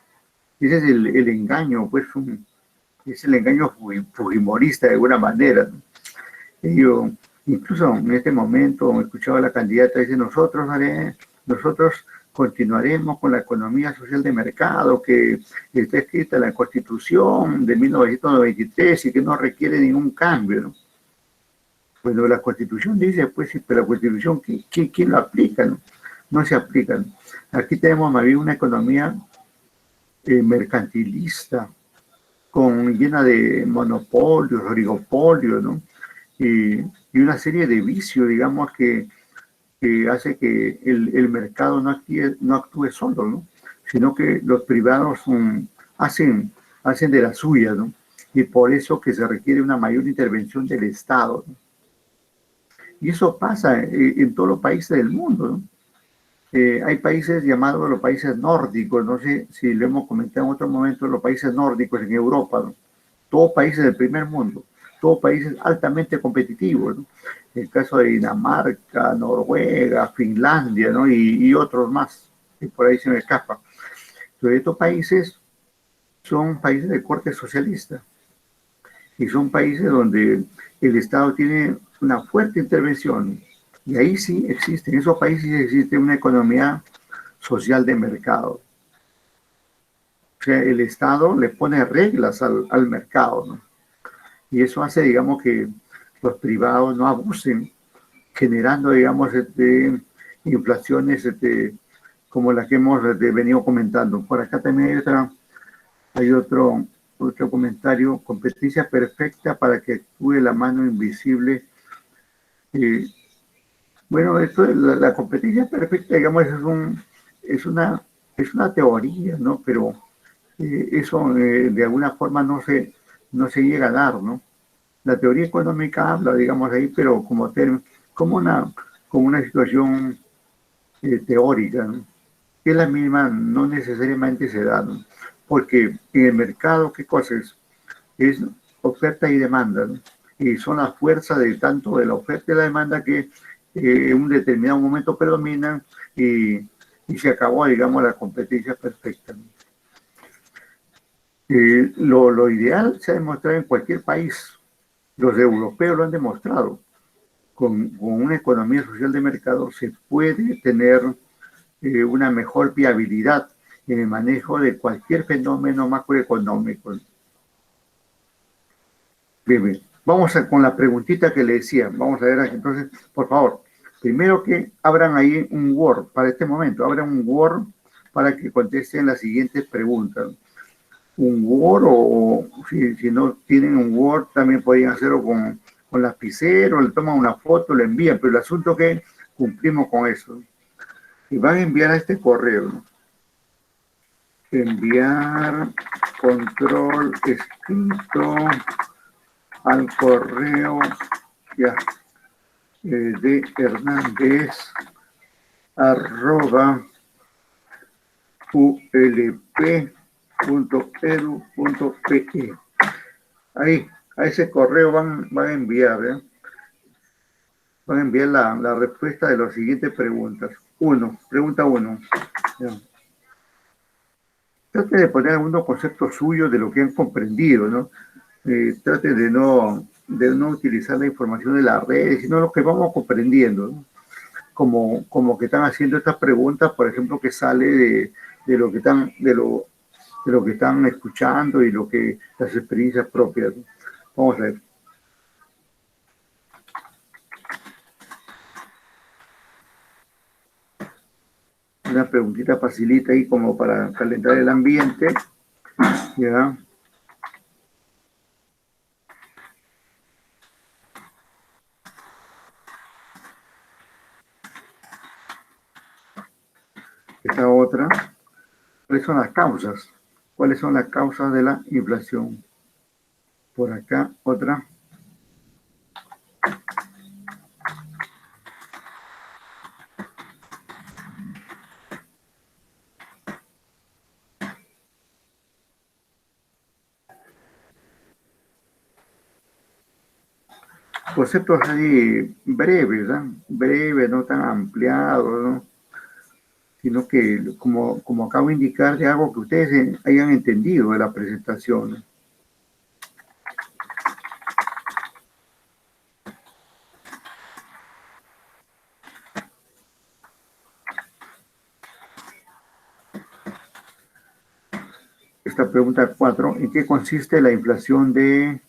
Ese es el engaño, pues, es el engaño fujimorista de alguna manera, ¿no? Yo, incluso en este momento, he escuchado a la candidata, dice, nosotros continuaremos con la economía social de mercado que está escrita en la Constitución de 1993 y que no requiere ningún cambio, ¿no? Bueno, la Constitución dice, pues sí, pero la Constitución, ¿quién lo aplica, no? No se aplica, ¿no? Aquí tenemos más bien una economía mercantilista, llena de monopolios, oligopolios, ¿no? Y una serie de vicios, digamos, que hace que el mercado no actúe solo, ¿no? Sino que los privados hacen de la suya, ¿no? Y por eso que se requiere una mayor intervención del Estado, ¿no? Y eso pasa en todos los países del mundo, ¿no? Hay países llamados los países nórdicos, no sé si lo hemos comentado en otro momento, los países nórdicos en Europa, ¿no? Todos países del primer mundo, todos países altamente competitivos, ¿no? El caso de Dinamarca, Noruega, Finlandia, ¿no? Y otros más, y por ahí se me escapa. Entonces, estos países son países de corte socialista y son países donde el Estado tiene una fuerte intervención. Y ahí sí existe, en esos países existe una economía social de mercado. O sea, el Estado le pone reglas al mercado, ¿no? Y eso hace, digamos, que los privados no abusen, generando, digamos, inflaciones como las que hemos venido comentando. Por acá también hay otro comentario, competencia perfecta para que actúe la mano invisible. Bueno, esto de la competencia perfecta, digamos, es una teoría, ¿no? Pero eso de alguna forma no se llega a dar, ¿no? La teoría económica habla, digamos, ahí, pero como una situación teórica, ¿no? Que la misma no necesariamente se da, ¿no? Porque en el mercado, ¿qué cosa es? Es oferta y demanda, ¿no? Y son las fuerzas tanto de la oferta y la demanda que en un determinado momento predominan y se acabó, digamos, la competencia perfecta, ¿no? Lo ideal se ha demostrado en cualquier país. Los europeos lo han demostrado. Con una economía social de mercado se puede tener una mejor viabilidad en el manejo de cualquier fenómeno macroeconómico. Bien. Vamos con la preguntita que le decía. Vamos a ver aquí. Entonces, por favor, primero que abran ahí un Word para este momento. Abran un Word para que contesten las siguientes preguntas. Un Word o si no tienen un Word, también pueden hacerlo con lapicero, le toman una foto, le envían, pero el asunto es que cumplimos con eso. Y van a enviar a este correo, ¿no? Enviar control escrito al correo ya, de Hernández @ ulp.edu.pe. Ahí, a ese correo van a enviar, ¿eh? Van a enviar la respuesta de las siguientes preguntas. Pregunta 1. Trate de poner algunos conceptos suyos de lo que han comprendido, ¿no? Trate de no utilizar la información de las redes, sino lo que vamos comprendiendo, ¿no? Como que están haciendo estas preguntas, por ejemplo, que sale de lo que están, de lo que están escuchando y las experiencias propias, ¿no? Vamos a ver. Una preguntita facilita ahí como para calentar el ambiente, ¿ya? Esta otra. ¿Cuáles son las causas? ¿Cuáles son las causas de la inflación? Por acá, otra. Conceptos ahí breves, ¿no? Breves, no tan ampliados, ¿no? Sino que, como acabo de indicar, de algo que ustedes hayan entendido de la presentación, ¿no? Esta pregunta 4, ¿en qué consiste la inflación de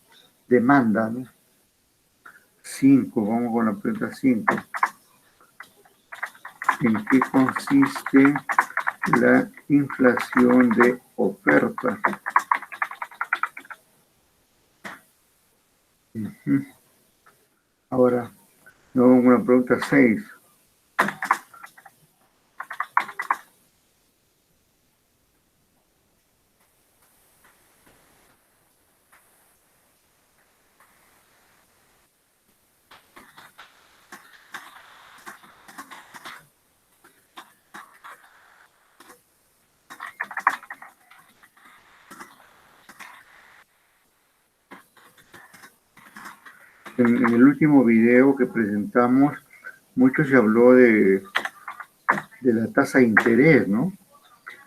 demanda, ¿no? 5, vamos con la pregunta 5. ¿En qué consiste la inflación de oferta? Ahora, vamos con la pregunta 6. En el último video que presentamos, mucho se habló de la tasa de interés, ¿no?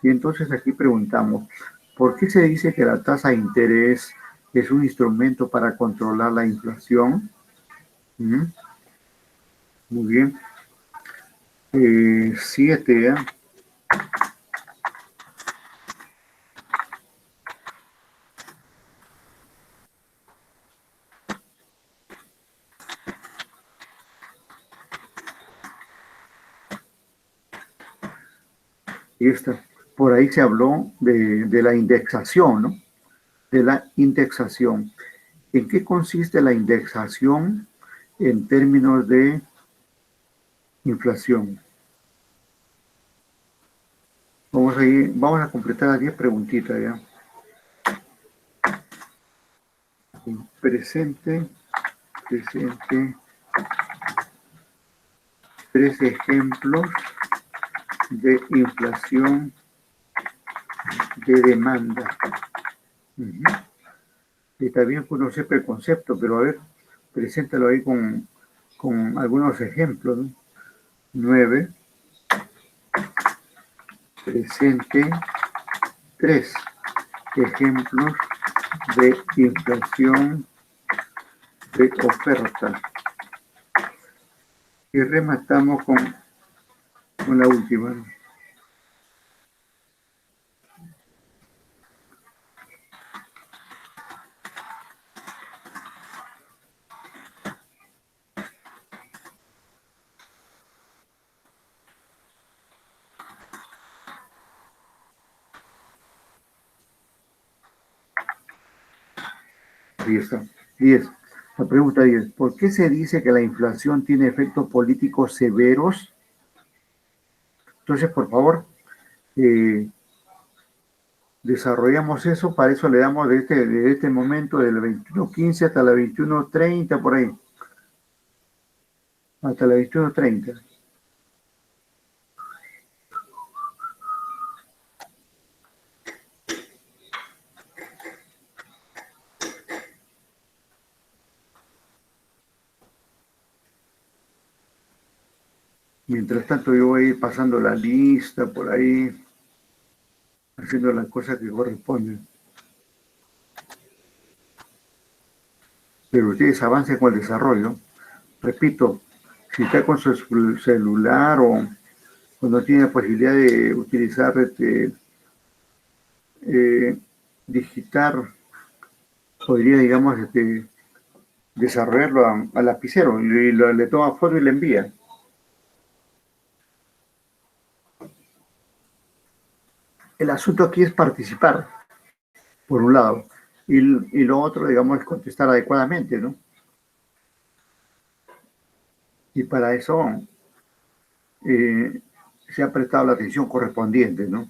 Y entonces aquí preguntamos, ¿por qué se dice que la tasa de interés es un instrumento para controlar la inflación? Muy bien. 7, ¿eh? Y por ahí se habló de la indexación, ¿no? De la indexación. ¿En qué consiste la indexación en términos de inflación? Vamos a completar las 10 preguntitas ya. Presente. 3 ejemplos de inflación de demanda. Está bien que uno sepa el concepto, pero a ver, preséntalo ahí con algunos ejemplos, ¿no? 9. Presente 3 ejemplos de inflación de oferta. Y rematamos con la última, ¿no? Ahí está. 10. La pregunta 10. ¿Por qué se dice que la inflación tiene efectos políticos severos? Entonces, por favor, eh, desarrollamos eso. Para eso le damos de este momento, del 21:15 hasta la 21:30, por ahí. Hasta la 21:30. Mientras tanto, yo voy a ir pasando la lista por ahí, haciendo las cosas que corresponden. Pero ustedes avancen con el desarrollo. Repito, si está con su celular o no tiene la posibilidad de utilizar digitar, podría, digamos, desarrollarlo al lapicero y le toma foto y le envía. El asunto aquí es participar, por un lado, y lo otro, digamos, es contestar adecuadamente, ¿no? Y para eso se ha prestado la atención correspondiente, ¿no?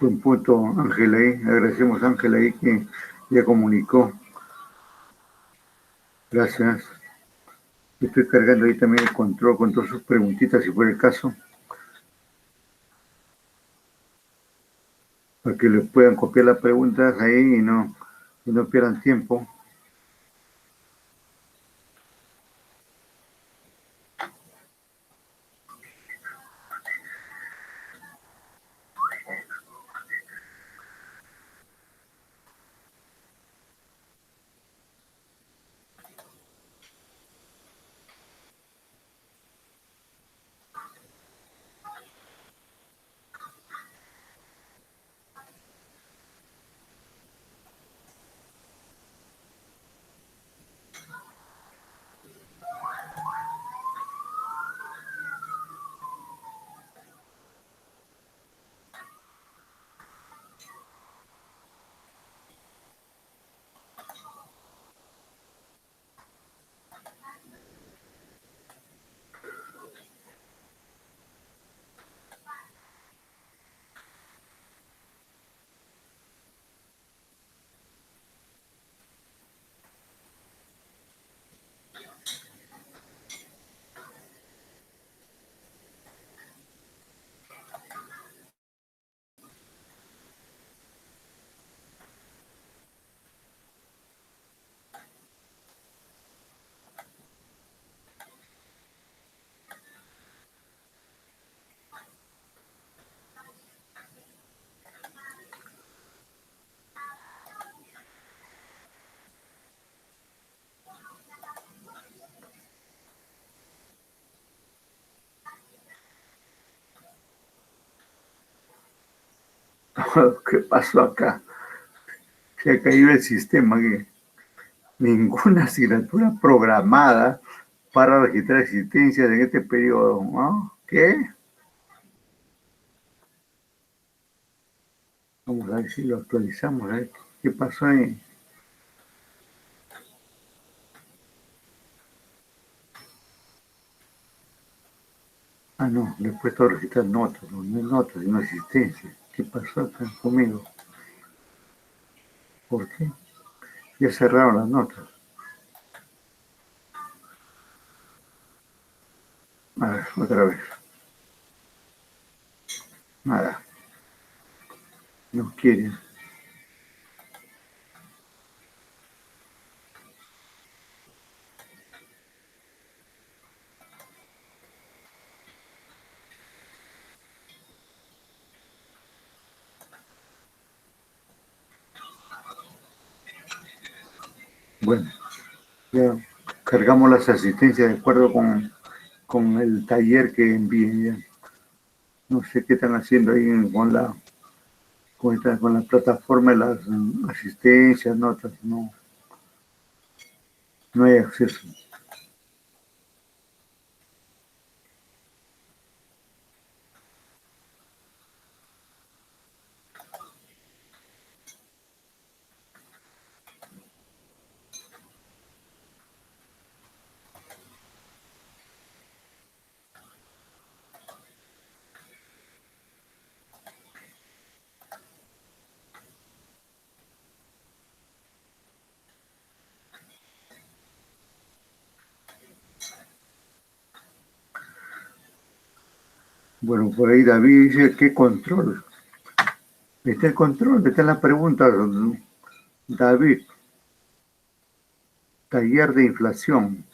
Buen punto, Ángela, ahí. Agradecemos a Ángela ahí que ya comunicó. Gracias. Estoy cargando ahí también el control con todas sus preguntitas, si fuera el caso, para que les puedan copiar las preguntas ahí y no pierdan tiempo. ¿Qué pasó acá? Se ha caído el sistema, que ninguna asignatura programada para registrar existencias en este periodo, ¿no? ¿Qué? Vamos a ver si lo actualizamos, a ver qué pasó ahí. Ah, no, le he puesto a registrar notas, no, no es notas, sino existencia. ¿Qué pasó acá conmigo? ¿Por qué? Ya cerraron las notas. A ver, otra vez. Nada, no quieren. Bueno, ya cargamos las asistencias de acuerdo con el taller que envíen ya. No sé qué están haciendo ahí con la plataforma de las asistencias, notas, no, no hay acceso. Bueno, por ahí David dice, ¿qué control? Está el control, está la pregunta, David, taller de inflación.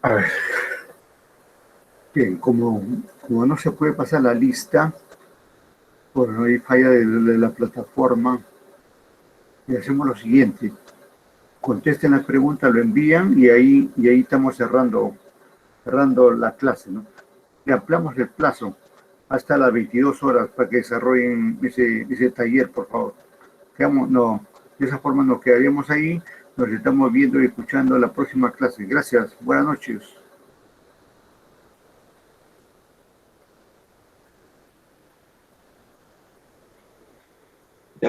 A ver. Bien, como no se puede pasar la lista, por no hay falla de la plataforma, y hacemos lo siguiente. Contesten las preguntas, lo envían y ahí estamos cerrando la clase, ¿no? Le ampliamos el plazo hasta las 22 horas para que desarrollen ese taller, por favor. De esa forma nos quedaríamos ahí, nos estamos viendo y escuchando la próxima clase. Gracias, buenas noches.